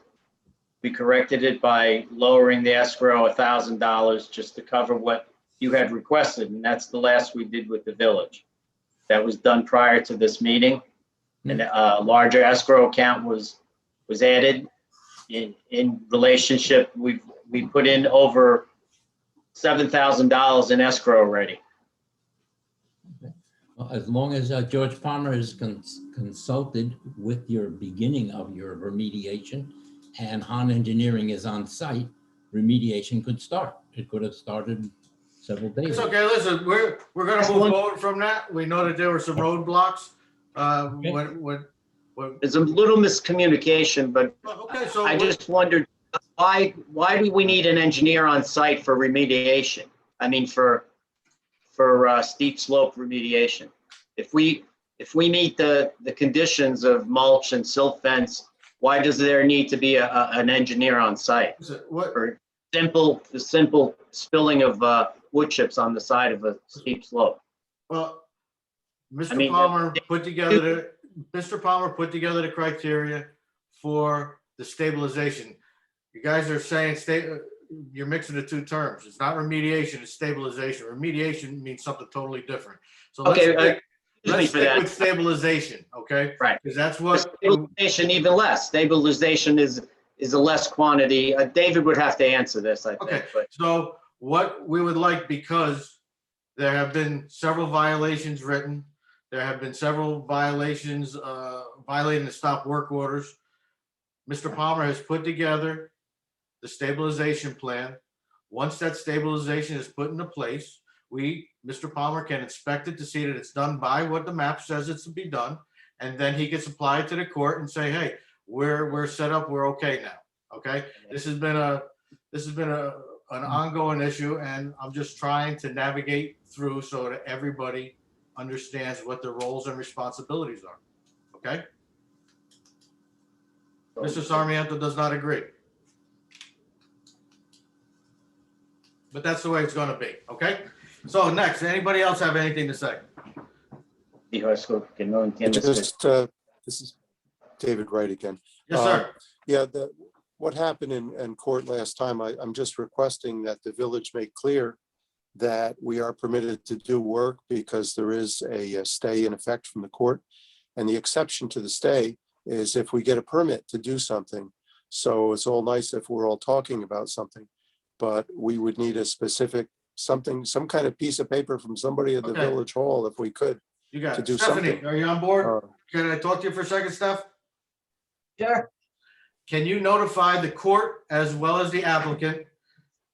We corrected it by lowering the escrow $1,000 just to cover what you had requested, and that's the last we did with the village. That was done prior to this meeting, and a larger escrow account was added. In relationship, we put in over $7,000 in escrow already. Well, as long as George Palmer is consulted with your beginning of your remediation and Han Engineering is on site, remediation could start. It could have started several days It's ago. okay, listen, we're gonna move forward from that. We know that there were some roadblocks. There's a little miscommunication, but Okay, so I just wondered, why do we need an engineer on site for remediation? I mean, for steep slope remediation. If we meet the conditions of mulch and silt fence, why does there need to be an engineer on site? what, For the simple spilling of wood chips on the side of a steep slope. well, Mr. I mean, Palmer put together the criteria for the stabilization. You guys are saying you're mixing the two terms. It's not remediation, it's stabilization. Remediation means something totally different. So Okay, let's stick with stabilization, okay? Right. Because that's what, Stabilization even less. Stabilization is a less quantity. David would have to answer this, I think. okay, But so what we would like, because there have been several violations written, There have been several violations, violating the stop work orders. Mr. Palmer has put together the stabilization plan. Once that stabilization is put into place, Mr. Palmer can inspect it to see that it's done by what the map says it's to be done. And then he gets applied to the court and say, hey, we're set up, we're okay now, okay? This has been an ongoing issue, and I'm just trying to navigate through so that everybody understands what their roles and responsibilities are, okay? Mr. Sarmiento does not agree. But that's the way it's gonna be, okay? So next, anybody else have anything to say? This is David Wright again. Yes, sir. Yeah, what happened in court last time, I'm just requesting that the village make clear that we are permitted to do work because there is a stay in effect from the court. And the exception to the stay is if we get a permit to do something. So it's all nice if we're all talking about something, but we would need a specific something, some kind of piece of paper from somebody at the Okay. village hall if we could. You got To it. do Stephanie, something. are you on board? Uh, Can I talk to you for a second, Steph? Sure. Can you notify the court as well as the applicant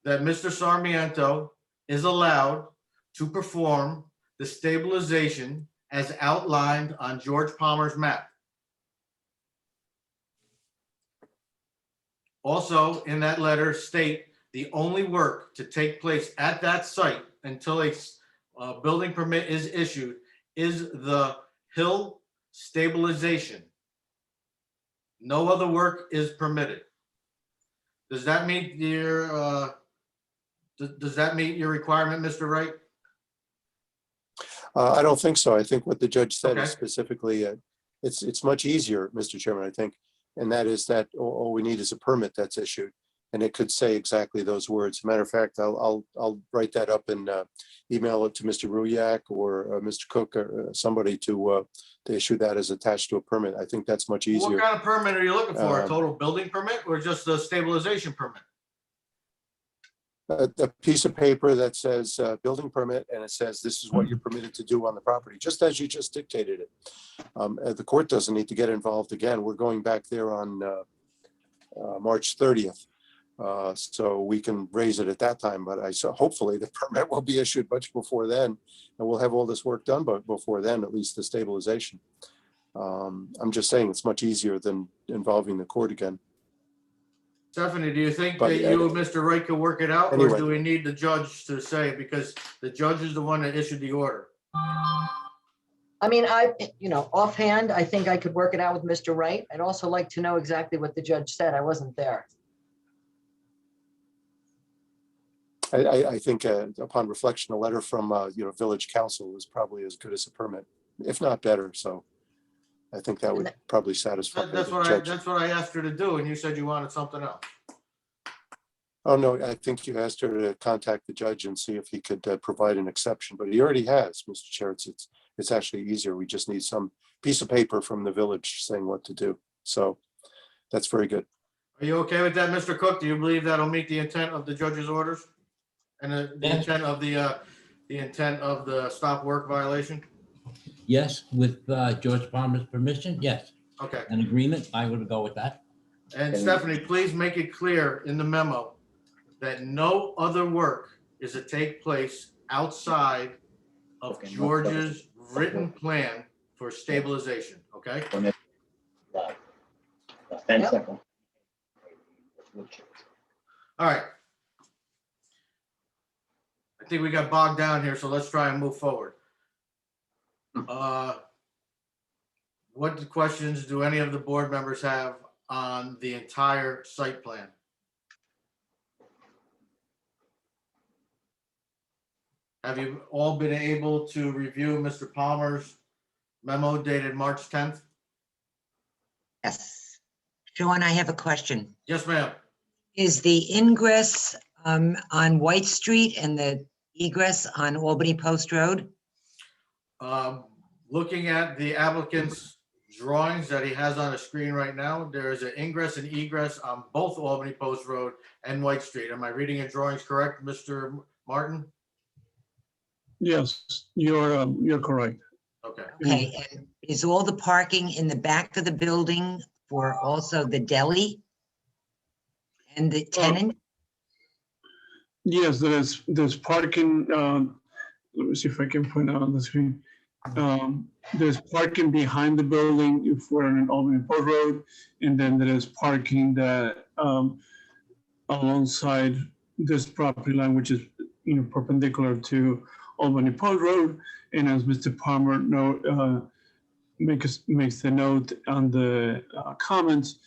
that Mr. Sarmiento is allowed to perform the stabilization as outlined on George Palmer's map? Also, in that letter, state the only work to take place at that site until a building permit is issued is the hill stabilization. No other work is permitted. Does that meet your, does that meet your requirement, Mr. Wright? I don't think so. I think what the judge said Okay. is specifically, it's much easier, Mr. Chairman, I think. And that is that all we need is a permit that's issued. And it could say exactly those words. Matter of fact, I'll write that up and email it to Mr. Ruyak or Mr. Cook or somebody to issue that as attached to a permit. I think that's much What easier. kind of permit are you looking for? A total building permit or just a stabilization permit? A piece of paper that says building permit, and it says this is what you're permitted to do on the property, just as you just dictated it. The court doesn't need to get involved again. We're going back there on March 30th. So we can raise it at that time, but hopefully the permit will be issued much before then, and we'll have all this work done, but before then, at least the stabilization. I'm just saying it's much easier than involving the court again. Stephanie, do you think But, that you and Mr. Wright could work it out, or anyway. do we need the judge to say, because the judge is the one that issued the order? I mean, offhand, I think I could work it out with Mr. Wright. I'd also like to know exactly what the judge said. I wasn't there. I think upon reflection, a letter from, village council is probably as good as a permit, if not better. So I think that would probably satisfy the That's judge. what I asked her to do, and you said you wanted something else. Oh, no, I think you asked her to contact the judge and see if he could provide an exception, but he already has, Mr. Chair. It's actually easier. We just need some piece of paper from the village saying what to do. So that's very good. Are you okay with that, Mr. Cook? Do you believe that'll meet the intent of the judge's orders? And the Yes. intent of the stop work violation? Yes, with George Palmer's permission, yes. Okay. An agreement, I would go with that. And Stephanie, please make it clear in the memo that no other work is to take place outside of Okay, no George's written plan for stabilization, okay? 10 Yep. seconds. All right. I think we got bogged down here, so let's try and move forward. What questions do any of the board members have on the entire site plan? Have you all been able to review Mr. Palmer's memo dated March 10th? Yes. Sean, I have a question. Yes, ma'am. Is the ingress on White Street and the egress on Albany Post Road? Looking at the applicant's drawings that he has on the screen right now, there is an ingress and egress on both Albany Post Road and White Street. Am I reading your drawings correct, Mr. Martin? Yes, you're correct. Okay. Okay, and is all the parking in the back of the building for also the deli? And the tenant? Yes, there's parking, let me see if I can point out on the screen. There's parking behind the building if we're on Albany Port Road, and then there is parking that alongside this property line, which is, perpendicular to Albany Port Road. And as Mr. Palmer makes the note on the comments,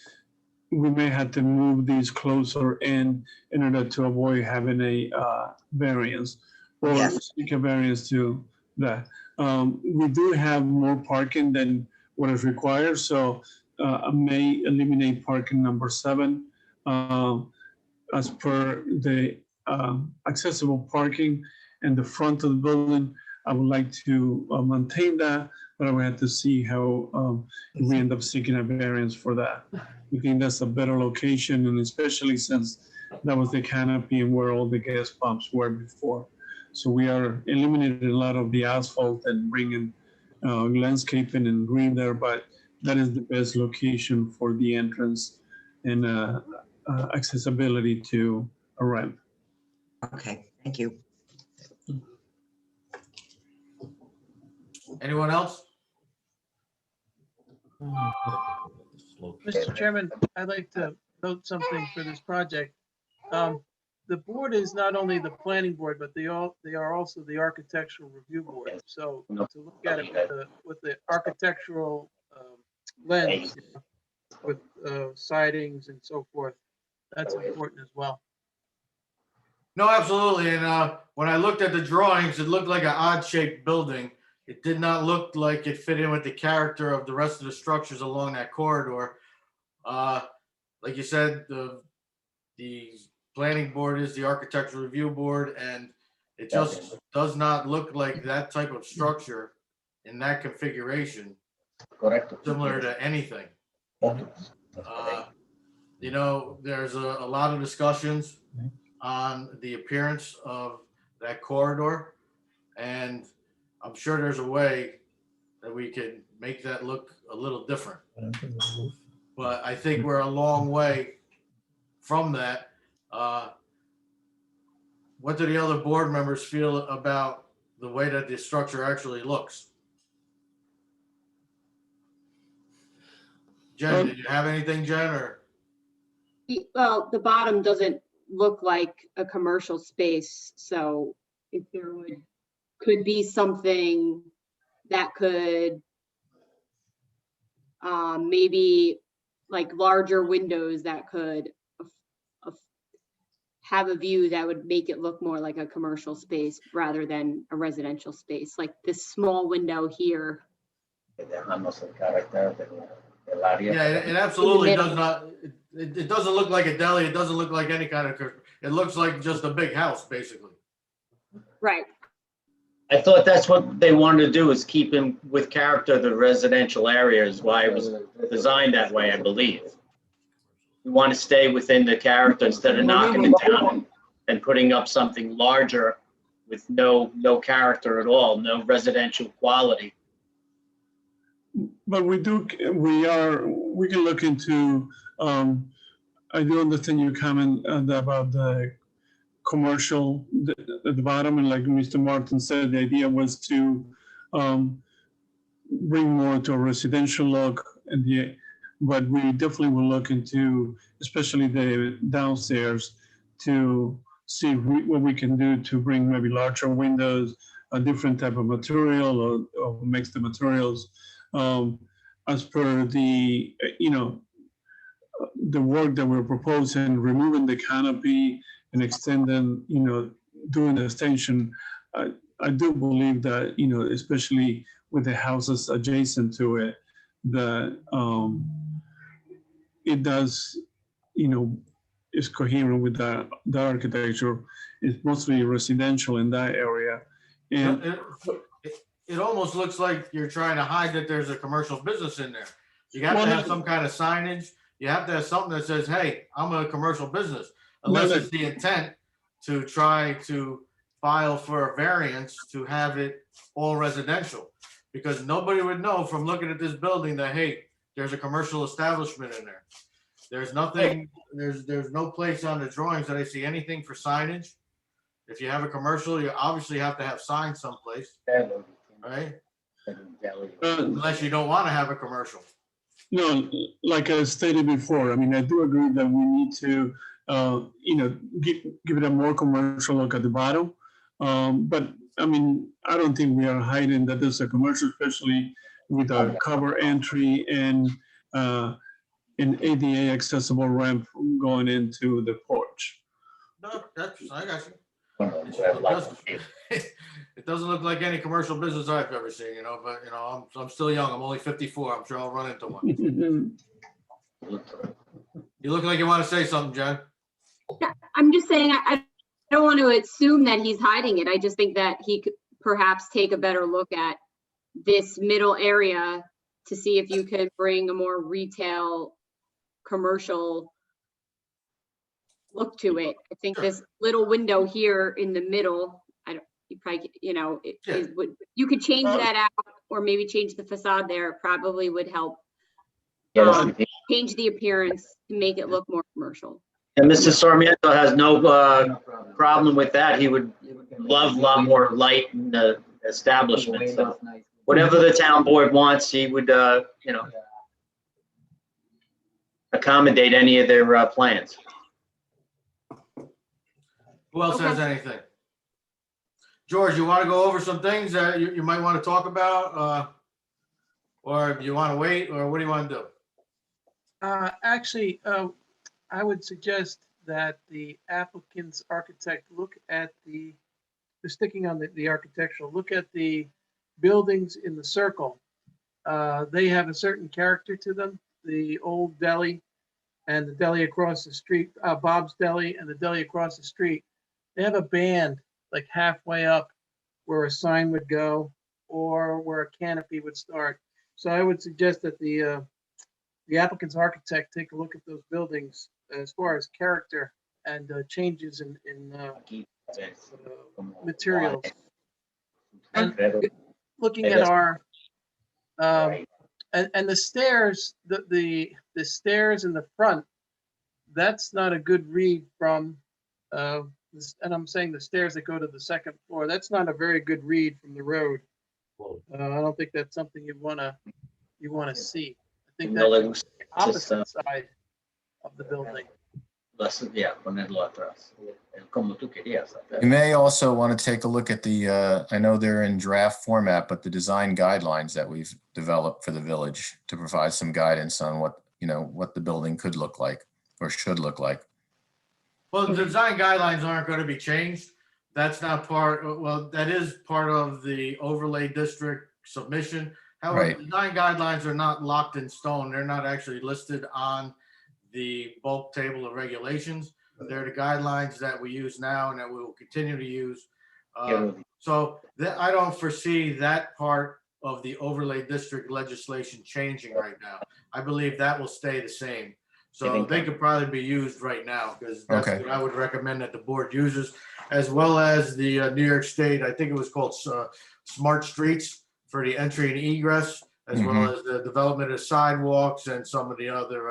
we may have to move these closer in order to avoid having a variance or Yes. seek a variance to that. We do have more parking than what is required, so I may eliminate parking number 7. As per the accessible parking in the front of the building, I would like to maintain that, but I would have to see how we end up seeking a variance for that. We think that's a better location, and especially since that was the canopy and where all the gas pumps were before. So we are eliminating a lot of the asphalt and bringing landscaping and green there, but that is the best location for the entrance and accessibility to a ramp. Okay, thank you. Anyone else? Mr. Chairman, I'd like to note something for this project. The board is not only the planning board, but they are also the architectural review board. So to look at it with the architectural lens, with sidings and so forth, that's important as well. No, absolutely. And when I looked at the drawings, it looked like an odd shaped building. It did not look like it fit in with the character of the rest of the structures along that corridor. Like you said, the planning board is the architectural review board, and it just does not look like that type of structure in that configuration, similar to anything. There's a lot of discussions on the appearance of that corridor, and I'm sure there's a way that we could make that look a little different. But I think we're a long way from that. What do the other board members feel about the way that the structure actually looks? Jen, did you have anything, Jen, or? Well, the bottom doesn't look like a commercial space, so if there could be something that could maybe like larger windows that could have a view that would make it look more like a commercial space rather than a residential space, like this small window here. Yeah, it absolutely does not. It doesn't look like a deli. It doesn't look like any kind of. It looks like just a big house, basically. Right. I thought that's what they wanted to do, is keep him with character. The residential area is why it was designed that way, I believe. We want to stay within the character instead of knocking it down and putting up something larger with no character at all, no residential quality. But we can look into, I do understand your comment about the commercial at the bottom, and like Mr. Martin said, the idea was to bring more to a residential look, but we definitely will look into, especially the downstairs, to see what we can do to bring maybe larger windows, a different type of material, or mix the materials. As per the, the work that we're proposing, removing the canopy and extending, doing the extension, I do believe that, especially with the houses adjacent to it, that it does, is coherent with the architecture. It's mostly residential in that area. And it almost looks like you're trying to hide that there's a commercial business in there. You have to have some kind of signage. You have to have something that says, hey, I'm a commercial business, unless it's the intent to try to file for a variance to have it all residential. because nobody would know from looking at this building that, hey, there's a commercial establishment in there. There's nothing, there's no place on the drawings that I see anything for signage. If you have a commercial, you obviously have to have signs someplace, right? Unless you don't want to have a commercial. No, like I stated before, I mean, I do agree that we need to, give it a more commercial look at the bottom. But I mean, I don't think we are hiding that there's a commercial, especially with a cover entry and an ADA accessible ramp going into the porch. No, that's, I got you. It doesn't look like any commercial business I've ever seen, but I'm still young. I'm only 54. I'm sure I'll run into one. You look like you want to say something, Jen. Yeah, I'm just saying, I don't want to assume that he's hiding it. I just think that he could perhaps take a better look at this middle area to see if you could bring a more retail, commercial look to it. I think this little window here in the middle, you probably, you could change that out or maybe change the facade there. It probably would help change the appearance to make it look more commercial. And Mr. Sarmiento has no problem with that. He would love a lot more light in the establishment. So whatever the town board wants, he would, accommodate any of their plans. Who else has anything? George, you want to go over some things that you might want to talk about? Or you want to wait, or what do you want to do? Actually, I would suggest that the applicant's architect look at sticking on the architectural, look at the buildings in the circle. They have a certain character to them. The old deli and the deli across the street, Bob's Deli and the deli across the street, they have a band like halfway up where a sign would go or where a canopy would start. So I would suggest that the applicant's architect take a look at those buildings as far as character and changes in materials. And looking at our and the stairs, the stairs in the front, that's not a good read from and I'm saying the stairs that go to the second floor, that's not a very good read from the road. I don't think that's something you want to see. I think that's the opposite side of the building. You may also want to take a look at the, I know they're in draft format, but the design guidelines that we've developed for the village to provide some guidance on what the building could look like or should look like. Well, the design guidelines aren't going to be changed. That's not that is part of the overlay district submission. However, Right. Design guidelines are not locked in stone. They're not actually listed on the bulk table of regulations. They're the guidelines that we use now and that we will continue to use. So I don't foresee that part of the overlay district legislation changing right now. I believe that will stay the same. So they could probably be used right now because that's what I would recommend that the board uses, as well as the New York State, I think it was called Smart Streets for the entry and egress, as well as the development of sidewalks and some of the other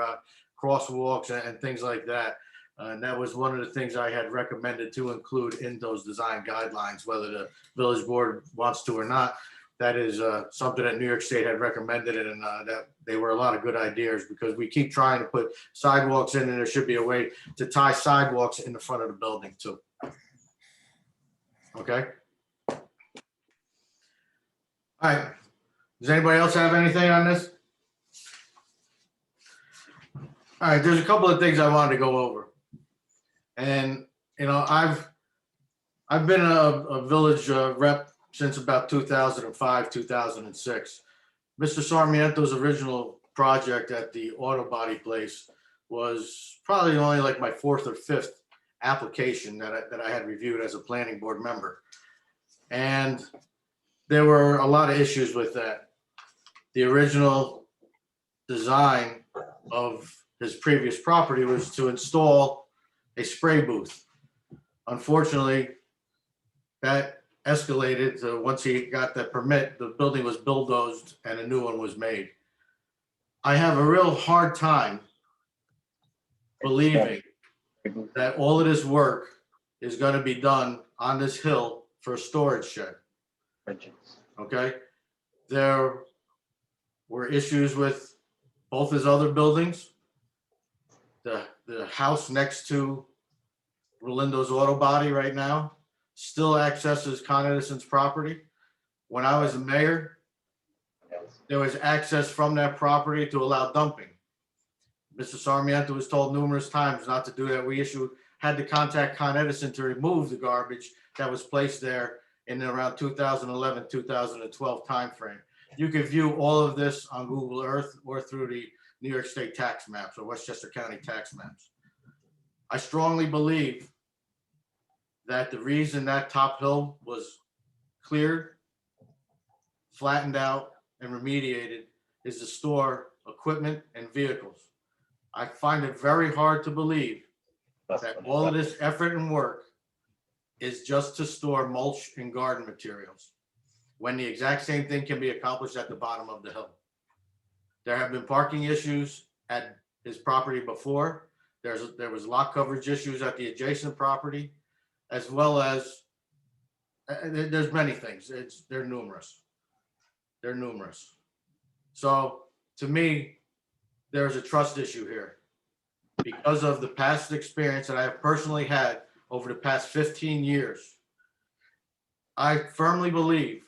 crosswalks and things like that. And that was one of the things I had recommended to include in those design guidelines, whether the village board wants to or not. That is something that New York State had recommended, and that they were a lot of good ideas because we keep trying to put sidewalks in, and there should be a way to tie sidewalks in the front of the building too. Okay. All right. Does anybody else have anything on this? All right. There's a couple of things I wanted to go over, and I've been a village rep since about 2005, 2006. Mr. Sarmiento's original project at the auto body place was probably only like my fourth or fifth application that I had reviewed as a planning board member. And there were a lot of issues with that. The original design of his previous property was to install a spray booth. Unfortunately, that escalated to, once he got that permit, the building was bulldozed and a new one was made. I have a real hard time believing that all of this work is going to be done on this hill for a storage shed. Okay? There were issues with both his other buildings. The house next to Rolindo's Auto Body right now still accesses Con Edison's property. When I was the mayor, there was access from that property to allow dumping. Mr. Sarmiento was told numerous times not to do that. We had to contact Con Edison to remove the garbage that was placed there in around 2011, 2012 timeframe. You can view all of this on Google Earth or through the New York State tax maps or Westchester County tax maps. I strongly believe that the reason that top hill was cleared, flattened out, and remediated is to store equipment and vehicles. I find it very hard to believe that all of this effort and work is just to store mulch and garden materials, when the exact same thing can be accomplished at the bottom of the hill. There have been parking issues at his property before. There was lot coverage issues at the adjacent property, as well as there's many things. They're numerous. They're numerous. So to me, there's a trust issue here because of the past experience that I have personally had over the past 15 years. I firmly believe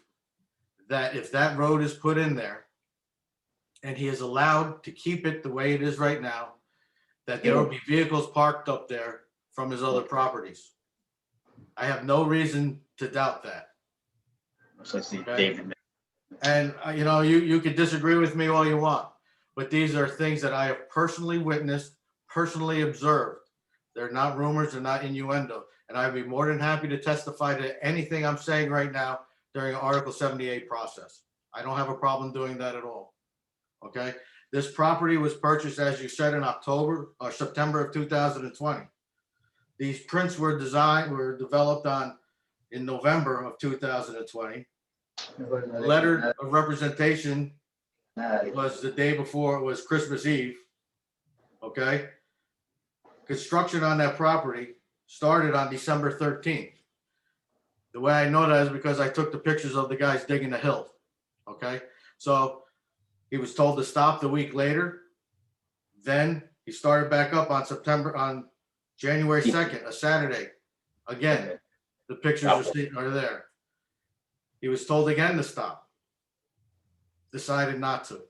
that if that road is put in there and he is allowed to keep it the way it is right now, that there will be vehicles parked up there from his other properties. I have no reason to doubt that. Okay? And you know, you could disagree with me all you want, but these are things that I have personally witnessed, personally observed. They're not rumors, they're not innuendo. And I'd be more than happy to testify to anything I'm saying right now during Article 78 process. I don't have a problem doing that at all. Okay? This property was purchased, as you said, in October or September of 2020. These prints were developed in November of 2020. The letter of representation was the day before, it was Christmas Eve. Okay? Construction on that property started on December 13th. The way I know that is because I took the pictures of the guys digging the hill. Okay? So he was told to stop the week later. Then he started back up on January 2nd, a Saturday. Again, the pictures are there. He was told again to stop. Decided not to.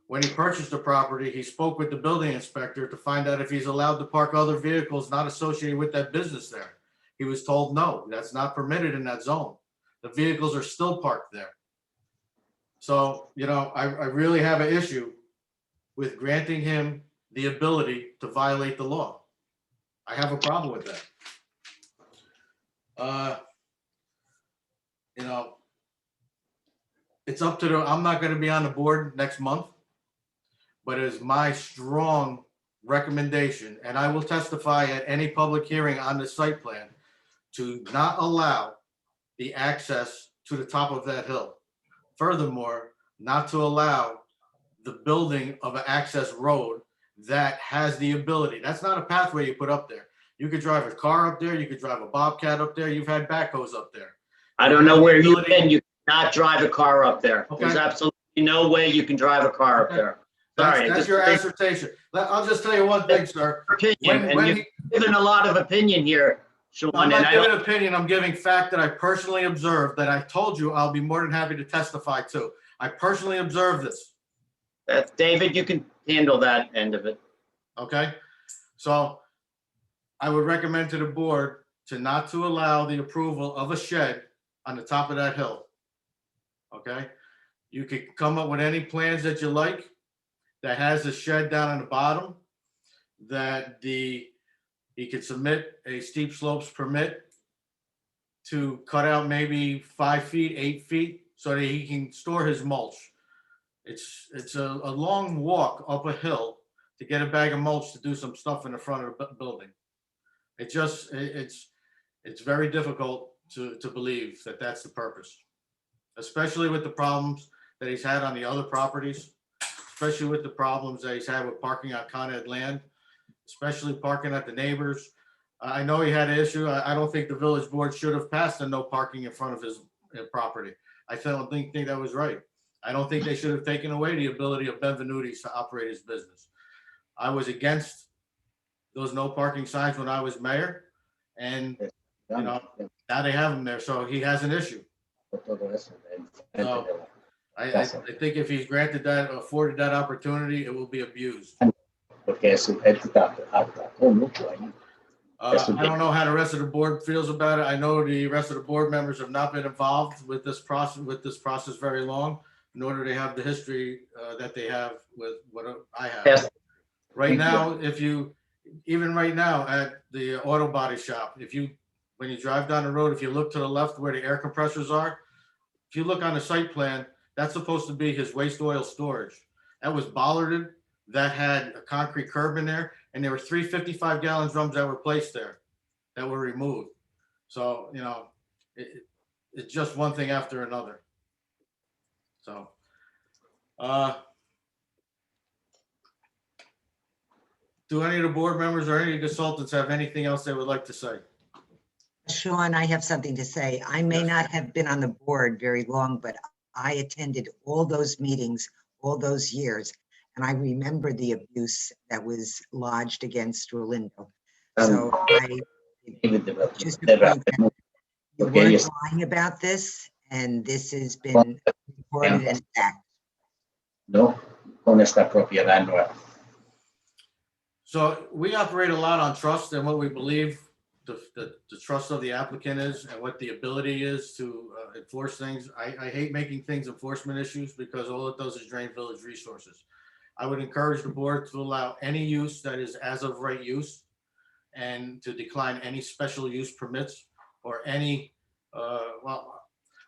When he purchased the property, he spoke with the building inspector to find out if he's allowed to park other vehicles not associated with that business there. He was told, no, that's not permitted in that zone. The vehicles are still parked there. So, you know, I really have an issue with granting him the ability to violate the law. I have a problem with that. You know, it's up to I'm not going to be on the board next month, but it is my strong recommendation, and I will testify at any public hearing on the site plan, to not allow the access to the top of that hill. Furthermore, not to allow the building of an access road that has the ability. That's not a pathway you put up there. You could drive a car up there. You could drive a Bobcat up there. You've had backhoes up there. I don't know where you've been. You cannot drive a car up there. Okay. There's absolutely no way you can drive a car up there. Sorry. That's your assertion. I'll just tell you one thing, sir. Opinion, and you've given a lot of opinion here, Sean. I'm not giving an opinion. I'm giving fact that I personally observed, that I told you I'll be more than happy to testify to. I personally observed this. David, you can handle that end of it. Okay. So I would recommend to the board not to allow the approval of a shed on the top of that hill. Okay. You could come up with any plans that you like that has a shed down on the bottom, that he could submit a steep slopes permit to cut out maybe 5 feet, 8 feet, so that he can store his mulch. It's a long walk up a hill to get a bag of mulch to do some stuff in the front of the building. It's very difficult to believe that that's the purpose, especially with the problems that he's had on the other properties, especially with the problems that he's had with parking on Con Ed land, especially parking at the neighbors. I know he had an issue. I don't think the village board should have passed a no parking in front of his property. I don't think that was right. I don't think they should have taken away the ability of Benvenutis to operate his business. I was against those no parking signs when I was mayor, and you know, now they have them there, so he has an issue. So I think if he's granted that, afforded that opportunity, it will be abused. I don't know how the rest of the board feels about it. I know the rest of the board members have not been involved with this process very long, nor do they have the history that they have with what I have. Yes. Right now, even right now at the auto body shop, when you drive down the road, if you look to the left where the air compressors are, if you look on the site plan, that's supposed to be his waste oil storage. That was bollarded, that had a concrete curb in there, and there were 3 55-gallon drums that were placed there that were removed. So, you know, it's just one thing after another. So, do any of the board members or any consultants have anything else they would like to say? Sean, I have something to say. I may Yes. not have been on the board very long, but I attended all those meetings, all those years, and I remember the abuse that was lodged against Rolando. So I just to point out, you weren't lying about this, and this has been reported and fact. No, con esta propiedad nueva. So we operate a lot on trust and what we believe the trust of the applicant is and what the ability is to enforce things. I hate making things enforcement issues because all it does is drain village resources. I would encourage the board to allow any use that is as of right use and to decline any special use permits or any, well,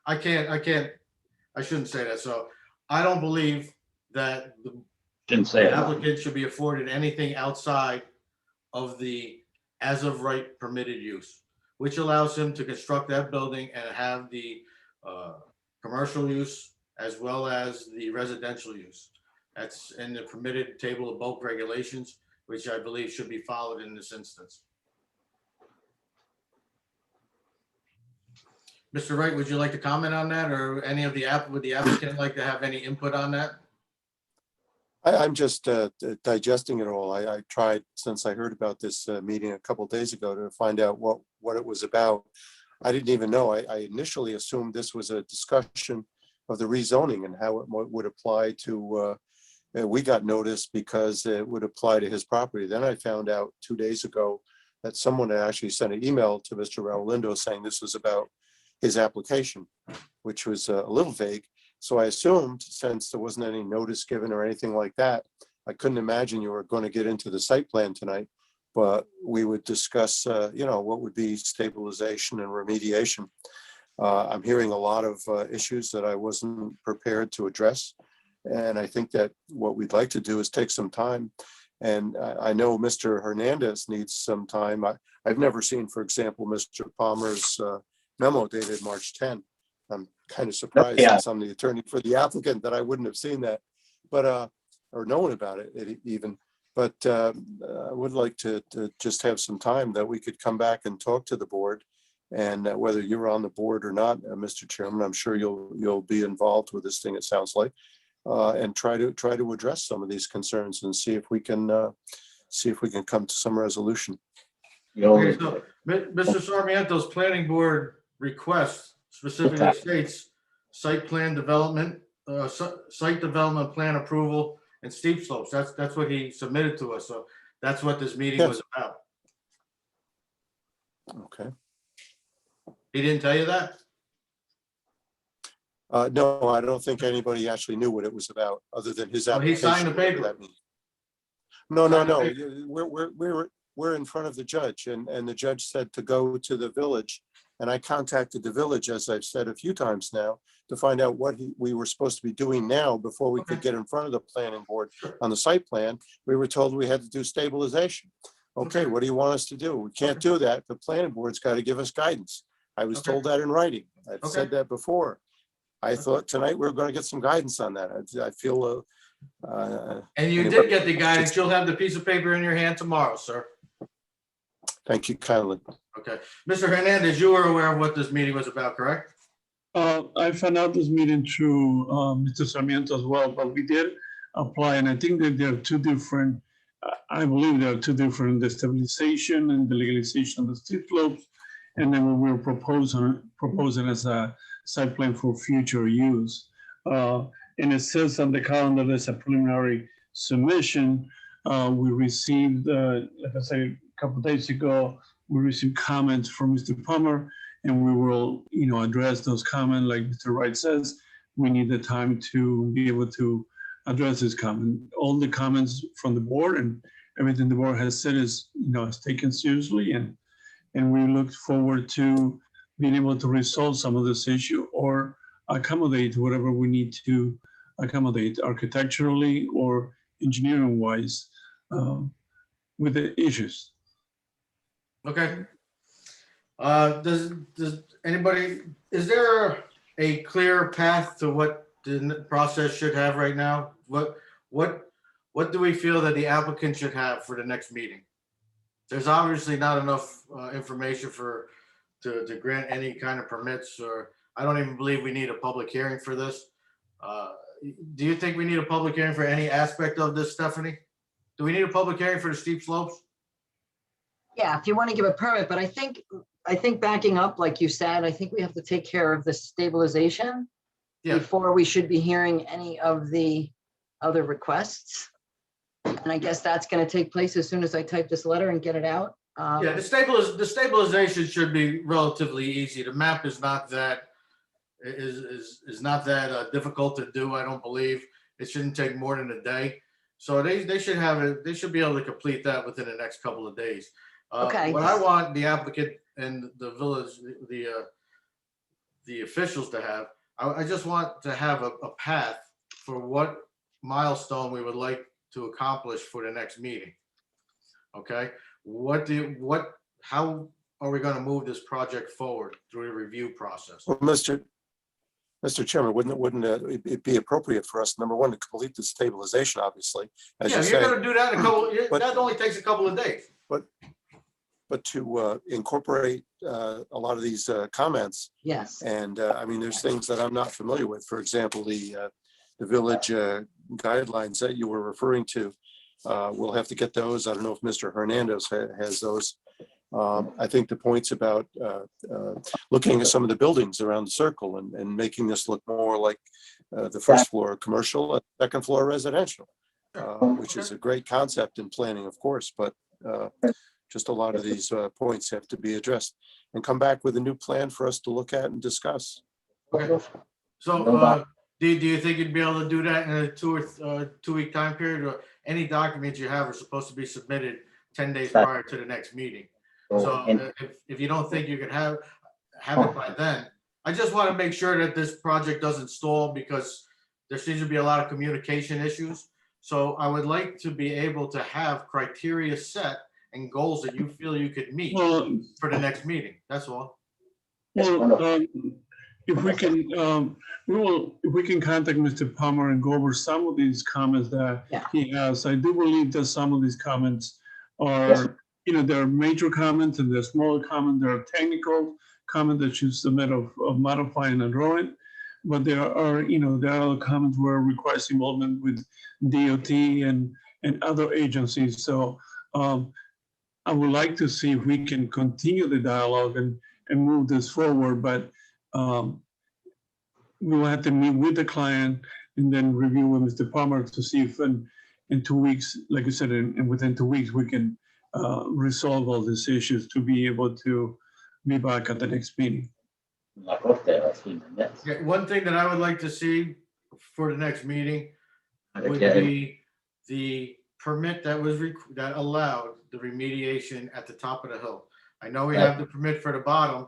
I shouldn't say that. So I don't believe that the applicant should be afforded anything outside of the as of right permitted use, which allows him to construct that building and have the commercial use as well as the residential use. That's in the permitted table of bulk regulations, which I believe should be followed in this instance. Mr. Wright, would you like to comment on that, or any of would the applicant like to have any input on that? I'm just digesting it all. I tried, since I heard about this meeting a couple of days ago, to find out what it was about. I didn't even know. I initially assumed this was a discussion of the rezoning and how it would apply to, we got noticed because it would apply to his property. Then I found out 2 days ago that someone had actually sent an email to Mr. Raolindo saying this was about his application, which was a little vague. So I assumed, since there wasn't any notice given or anything like that, I couldn't imagine you were going to get into the site plan tonight, but we would discuss, you know, what would be stabilization and remediation. I'm hearing a lot of issues that I wasn't prepared to address. And I think that what we'd like to do is take some time. And I know Mr. Hernandez needs some time. I've never seen, for example, Mr. Palmer's memo dated March 10. I'm kind of surprised, since I'm the attorney for the applicant, that I wouldn't have seen that, but or known about it even. But I would like to just have some time that we could come back and talk to the board, and whether you're on the board or not, Mr. Chairman, I'm sure you'll be involved with this thing. It sounds like, and try to address some of these concerns and see if we can come to some resolution. Okay, so Mr. Sarmiento's planning board request specifically states site plan development, site development plan approval and steep slopes. That's what he submitted to us. So that's what this meeting was about. Okay. He didn't tell you that? No, I don't think anybody actually knew what it was about, other than his Well, he application. signed the paper. That means. No. Signed the paper. We're in front of the judge, and the judge said to go to the village. And I contacted the village, as I've said a few times now, to find out what we were supposed to be doing now before we could get in front of the planning board on the site plan. We were told we had to do stabilization. Okay, what do you want us to do? We can't do that. The planning board's got to give us guidance. I was Okay. told that in writing. I've Okay. said that before. I thought tonight we were going to get some guidance on that. I feel. And you anyway, did get the guidance. You'll have the piece of paper in your hand tomorrow, sir. Thank you kindly. Okay. Mr. Hernandez, you were aware of what this meeting was about, correct? I found out this meeting through Mr. Sarmiento as well, but we did apply, and I think that there are two different, I believe there are two different, the stabilization and the legalization of the steep slopes, and then what we're proposing as a site plan for future use. And it says on the calendar, there's a preliminary submission. We received, like I said, a couple of days ago, we received comments from Mr. Palmer, and we will, address those comments. Like Mr. Wright says, we need the time to be able to address this comment. All the comments from the board and everything the board has said is, is taken seriously, and we look forward to being able to resolve some of this issue or accommodate whatever we need to accommodate architecturally or engineering wise with the issues. Okay. Does anybody, is there a clear path to what the process should have right now? What do we feel that the applicant should have for the next meeting? There's obviously not enough information to grant any kind of permits, or I don't even believe we need a public hearing for this. Do you think we need a public hearing for any aspect of this, Stephanie? Do we need a public hearing for the steep slopes? Yeah, if you want to give a permit, but I think backing up, like you said, I think we have to take care of the stabilization before we should be hearing any of the other requests. And I guess that's going to take place as soon as I type this letter and get it out. Yeah, the stabilization should be relatively easy. The map is not that difficult to do. I don't believe it shouldn't take more than a day. So they should have it. They should be able to complete that within the next couple of days. Okay. What I want the applicant and the village, the officials to have, I just want to have a path for what milestone we would like to accomplish for the next meeting. Okay, how are we going to move this project forward through the review process? Well, Mr. Chairman, wouldn't it be appropriate for us, number one, to complete the stabilization, obviously, as you say. You're going to do that in a couple. That only takes a couple of days. But to incorporate a lot of these comments. Yes. And I mean, there's things that I'm not familiar with. For example, the village guidelines that you were referring to. We'll have to get those. I don't know if Mr. Hernandez has those. I think the points about looking at some of the buildings around the circle and making this look more like the first floor commercial and second floor residential, which is a great concept in planning, of course, but just a lot of these points have to be addressed and come back with a new plan for us to look at and discuss. Okay. So do you think you'd be able to do that in a 2-week time period, or any documents you have are supposed to be submitted 10 days prior to the next meeting? So if you don't think you can have it by then, I just want to make sure that this project doesn't stall, because there seems to be a lot of communication issues. So I would like to be able to have criteria set and goals that you feel you could meet for the next meeting. That's all. Well, if we can, if we can contact Mr. Palmer and go over some of these comments that he has. I do believe that some of these comments are, there are major comments and there are smaller comments. There are technical comments that you submit of modifying a drawing, but there are other comments where it requires involvement with DOT and other agencies. So I would like to see if we can continue the dialogue and move this forward, but we will have to meet with the client and then review with Mr. Palmer to see if in 2 weeks, like I said, within 2 weeks, we can resolve all these issues to be able to be back at the next meeting. Okay, one thing that I would like to see for the next meeting would be the permit that allowed the remediation at the top of the hill. I know we have the permit for the bottom.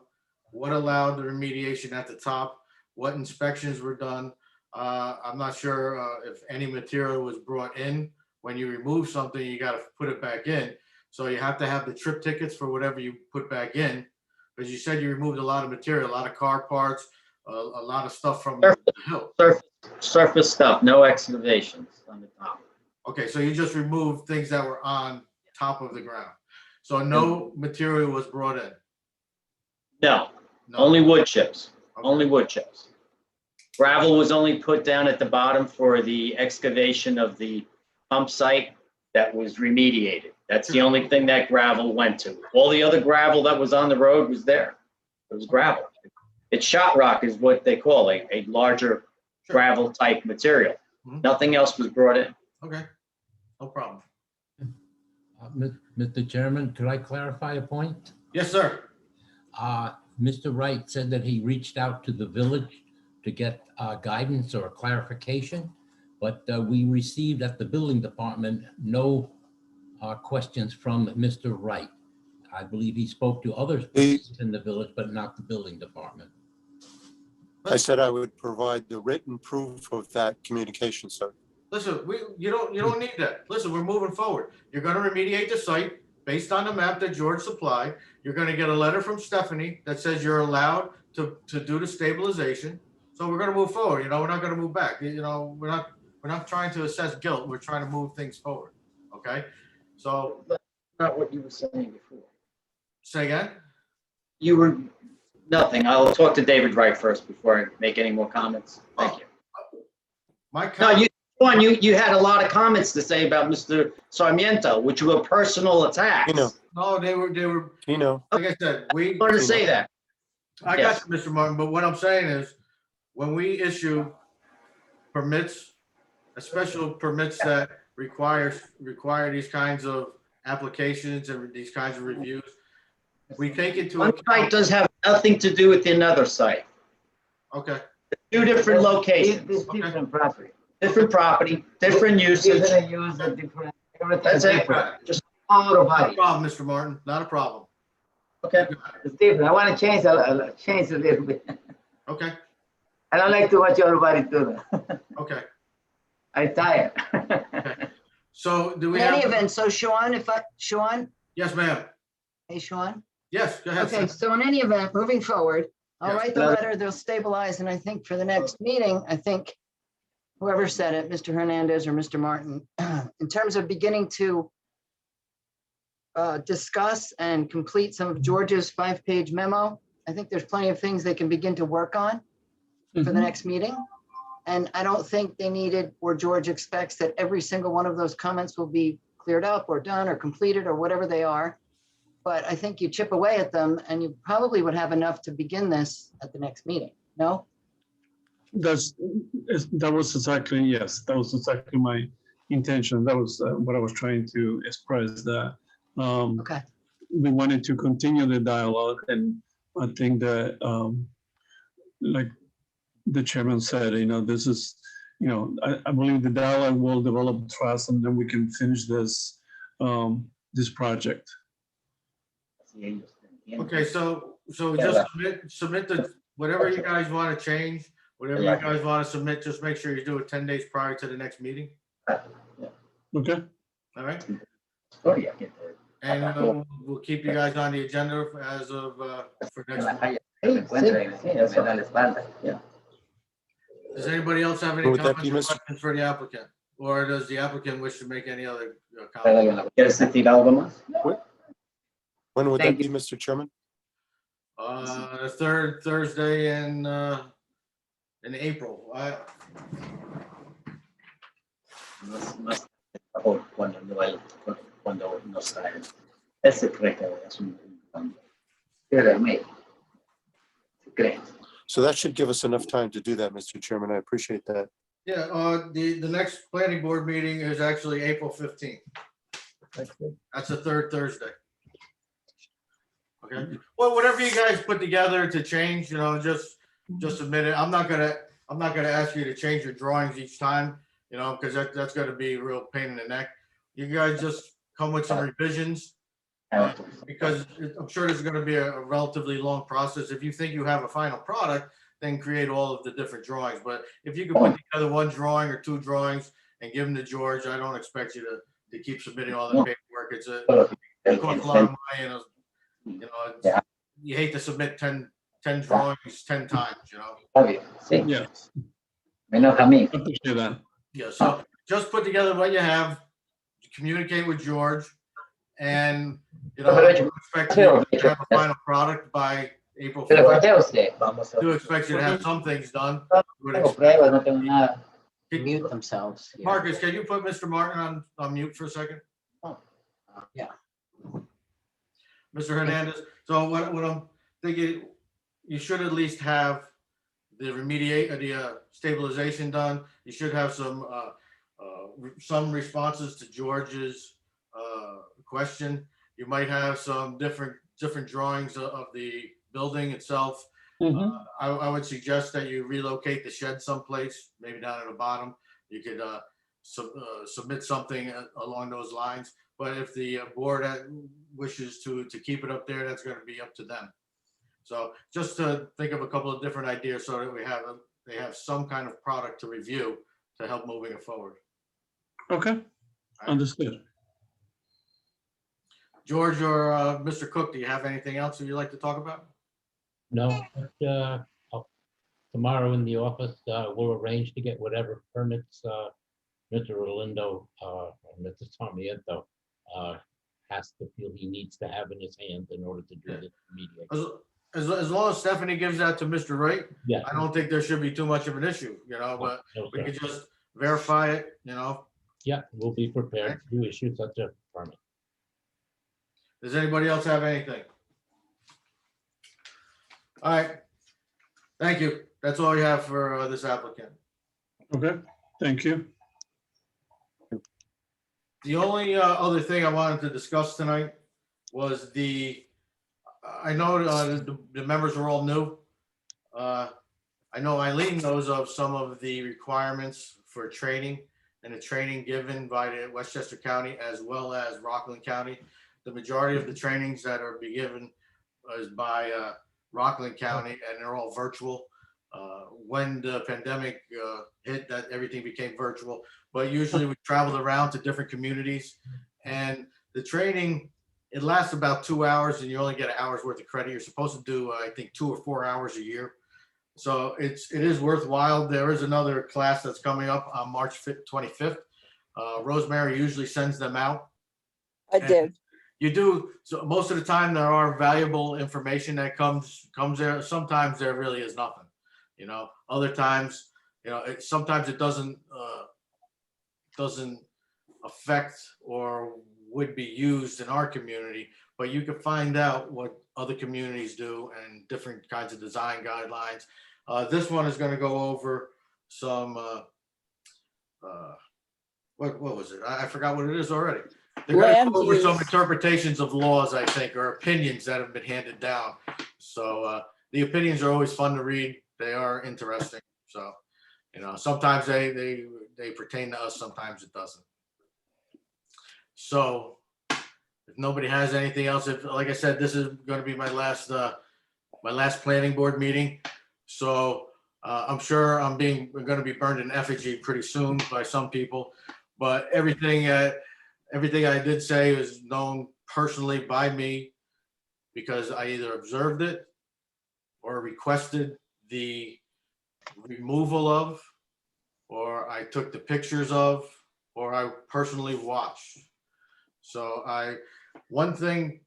What allowed the remediation at the top? What inspections were done? I'm not sure if any material was brought in. When you remove something, you got to put it back in. So you have to have the trip tickets for whatever you put back in. Because you said you removed a lot of material, a lot of car parts, a lot of stuff from the hill. Surface stuff, no excavations on the top. Okay, so you just removed things that were on top of the ground. So no material was brought in? No, No. only wood chips, Okay. only wood chips. Gravel was only put down at the bottom for the excavation of the pump site that was remediated. That's the only thing that gravel went to. All the other gravel that was on the road was there. It was gravel. It's shot rock is what they call a larger gravel type material. Mhm. Nothing else was brought in. Okay, no problem. Mr. Chairman, could I clarify a point? Yes, sir. Mr. Wright said that he reached out to the village to get guidance or clarification, but we received at the building department no questions from Mr. Wright. I believe he spoke to others in the village, but not the building department. I said I would provide the written proof of that communication, sir. Listen, you don't need that. Listen, we're moving forward. You're gonna remediate the site based on the map that George supplied. You're gonna get a letter from Stephanie that says you're allowed to do the stabilization. So we're gonna move forward, we're not gonna move back. We're not trying to assess guilt. We're trying to move things forward, okay? So. Not what you were saying before. Say again? You were, nothing. I'll talk to David Wright first before I make any more comments. Thank you. No, you had a lot of comments to say about Mr. Sarmiento, which were personal attacks. No, they were, like I said, I wanted to say that. I got you, Mr. Martin, but what I'm saying is, when we issue permits, special permits that require these kinds of applications and these kinds of reviews, we take into One account. site does have nothing to do with another site. Okay. Two different locations, Different property. different property, different usage. Different use and different, everything's That's it. different. Just All the Not a body. problem, Mr. Martin, not a problem. okay. It's different. I want to change a little bit. Okay, I don't like to watch everybody do that. okay. I'm tired. So do In we any have? event, so Sean, Yes, ma'am. hey, Sean? Yes, go ahead. Okay, sir. so in any event, moving forward, I'll Yes. write the letter, they'll stabilize, and I think for the next meeting, I think whoever said it, Mr. Hernandez or Mr. Martin, in terms of beginning to discuss and complete some of George's 5-page memo, I think there's plenty of things they can begin to work on for the next meeting. And I don't think they needed, or George expects that every single one of those comments will be cleared up or done or completed or whatever they are. But I think you chip away at them and you probably would have enough to begin this at the next meeting, no? That was exactly my intention. That was what I was trying to express, that Okay, we wanted to continue the dialogue, and I think that like the chairman said, this is, I believe the dialogue will develop trust, and then we can finish this project. Okay, so just submit whatever you guys want to change, whatever you guys want to submit, just make sure you do it 10 days prior to the next meeting. Okay. All right? Oh, yeah, get there. And we'll keep you guys on the agenda as of, for next month. Yeah. Does anybody else have any Would that be comments or Mr. questions for the applicant? Or does the applicant wish to make any other comments? ¿Quieres decir algo más? When would that Thank be, Mr. Chairman? The third Thursday in April. Cuando nos traen. Es secreto, es un. So that should give us enough time to do that, Mr. Chairman. I appreciate that. Yeah, the next planning board meeting is actually April 15th. That's the third Thursday. Okay, well, whatever you guys put together to change, just submit it. I'm not gonna ask you to change your drawings each time, because that's gonna be a real pain in the neck. You guys just come with some revisions, because I'm sure this is gonna be a relatively long process. If you think you have a final product, then create all of the different drawings. But if you can put together one drawing or two drawings and give them to George, I don't expect you to keep submitting all the paperwork. It costs a lot of money, and you hate to submit 10 drawings 10 times, you know? Obvio, sí. Yes, Menos a mí. I appreciate that. Yeah, so just put together what you have, communicate with George, and, you know, I expect you to have a final product by April Pero 5th. corté usted. Vamos a. Do expect you to have some things done. Would Tengo expect- pruebas, no tengo nada. Mute themselves. yeah. Marcus, can you put Mr. Martin on mute for a second? Yeah. Mr. Hernandez, so what I'm thinking, you should at least have the stabilization done. You should have some responses to George's question. You might have some different drawings of the building itself. I would suggest that you relocate the shed someplace, maybe down at the bottom. You could submit something along those lines. But if the board wishes to keep it up there, that's going to be up to them. So just to think of a couple of different ideas so that they have some kind of product to review to help moving it forward. Okay, understood. George or Mr. Cook, do you have anything else that you'd like to talk about? No, but, tomorrow in the office, we'll arrange to get whatever permits, Mr. Orlando, or Mr. Sarmiento, has to feel he needs to have in his hand in order to do the mediation. As long as Stephanie gives that to Mr. Wright, Yeah. I don't think there should be too much of an issue, you know, but No, we sir. could just verify it, you know. Yeah, we'll be prepared to issue such a permit. Does anybody else have anything? All right. Thank you. That's all we have for this applicant. Okay, thank you. The only other thing I wanted to discuss tonight was I know the members are all new. I know Eileen knows of some of the requirements for training and the training given by the Westchester County as well as Rockland County. The majority of the trainings that are being given is by Rockland County, and they're all virtual. When the pandemic hit, that everything became virtual, but usually we traveled around to different communities, and the training, it lasts about 2 hours and you only get an hour's worth of credit. You're supposed to do, I think, 2 or 4 hours a year. So it is worthwhile. There is another class that's coming up on March 25th. Rosemary usually sends them out. I did. You do. So most of the time there are valuable information that comes there. Sometimes there really is nothing, you know. Other times, you know, sometimes it doesn't affect or would be used in our community, but you can find out what other communities do and different kinds of design guidelines. This one is going to go over some what was it? I forgot what it is already. They're going to go over some interpretations of laws, I think, or opinions that have been handed down. So the opinions are always fun to read. They are interesting. So, you know, sometimes they pertain to us, sometimes it doesn't. So if nobody has anything else, like I said, this is going to be my last planning board meeting. So I'm sure I'm going to be burned in effigy pretty soon by some people, but everything I did say is known personally by me because I either observed it or requested the removal of, or I took the pictures of, or I personally watched. So one thing,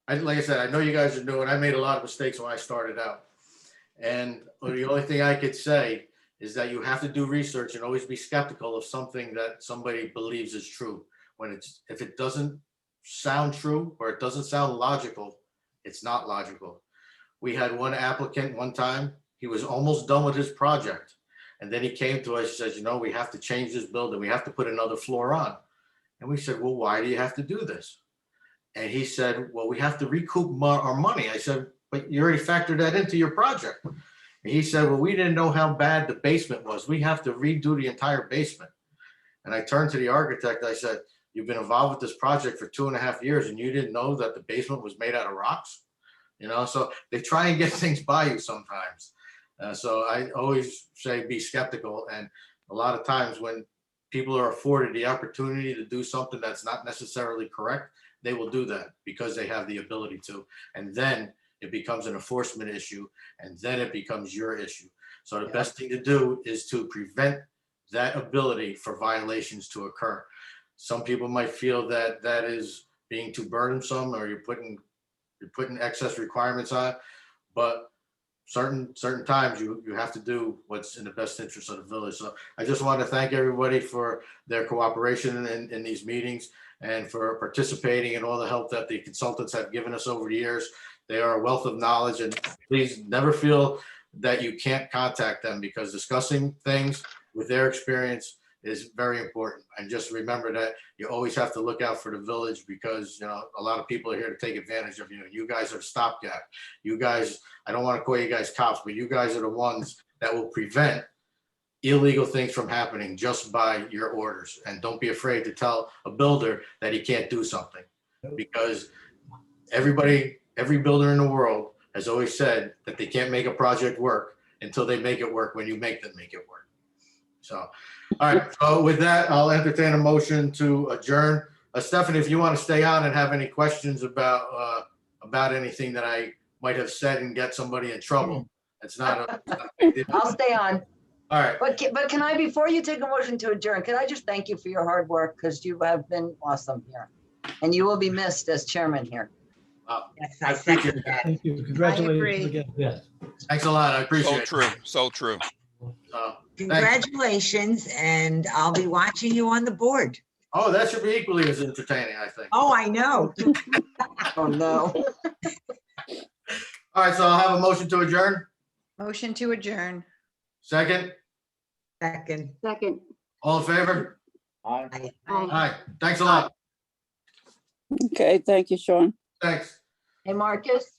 like I said, I know you guys are new, and I made a lot of mistakes when I started out. And the only thing I could say is that you have to do research and always be skeptical of something that somebody believes is true. If it doesn't sound true or it doesn't sound logical, it's not logical. We had one applicant one time, he was almost done with his project. And then he came to us and says, you know, we have to change this building. We have to put another floor on. And we said, well, why do you have to do this? And he said, well, we have to recoup our money. I said, but you already factored that into your project. And he said, well, we didn't know how bad the basement was. We have to redo the entire basement. And I turned to the architect. I said, you've been involved with this project for 2.5 years and you didn't know that the basement was made out of rocks? You know, so they try and get things by you sometimes. So I always say be skeptical. And a lot of times when people are afforded the opportunity to do something that's not necessarily correct, they will do that because they have the ability to. And then it becomes an enforcement issue, and then it becomes your issue. So the best thing to do is to prevent that ability for violations to occur. Some people might feel that that is being too burdensome, or you're putting excess requirements on, but certain times you have to do what's in the best interest of the village. So I just want to thank everybody for their cooperation in these meetings and for participating and all the help that the consultants have given us over the years. They are a wealth of knowledge, and please never feel that you can't contact them, because discussing things with their experience is very important. And just remember that you always have to look out for the village, because, you know, a lot of people are here to take advantage of you. You guys are a stopgap. You guys, I don't want to call you guys cops, but you guys are the ones that will prevent illegal things from happening just by your orders. And don't be afraid to tell a builder that he can't do something, because every builder in the world has always said that they can't make a project work until they make it work when you make them make it work. So, all right. So with that, I'll entertain a motion to adjourn. Stephanie, if you want to stay on and have any questions about anything that I might have said and get somebody in trouble, it's not a. I'll stay on. All right. But can I, before you take a motion to adjourn, can I just thank you for your hard work, because you have been awesome here. And you will be missed as chairman here. Yes, I second that. Thank you. I Congratulations agree. again. Yes. Thanks a lot. I appreciate So it. true, so true. Congratulations, and I'll be watching you on the board. Oh, that should be equally as entertaining, I think. Oh, I know. Oh, no. All right, so I'll have a motion to adjourn. Motion to adjourn. Second, Second. Second. all in favor? Aye. All right, thanks a lot. Okay, thank you, Sean. Thanks. Hey, Marcus?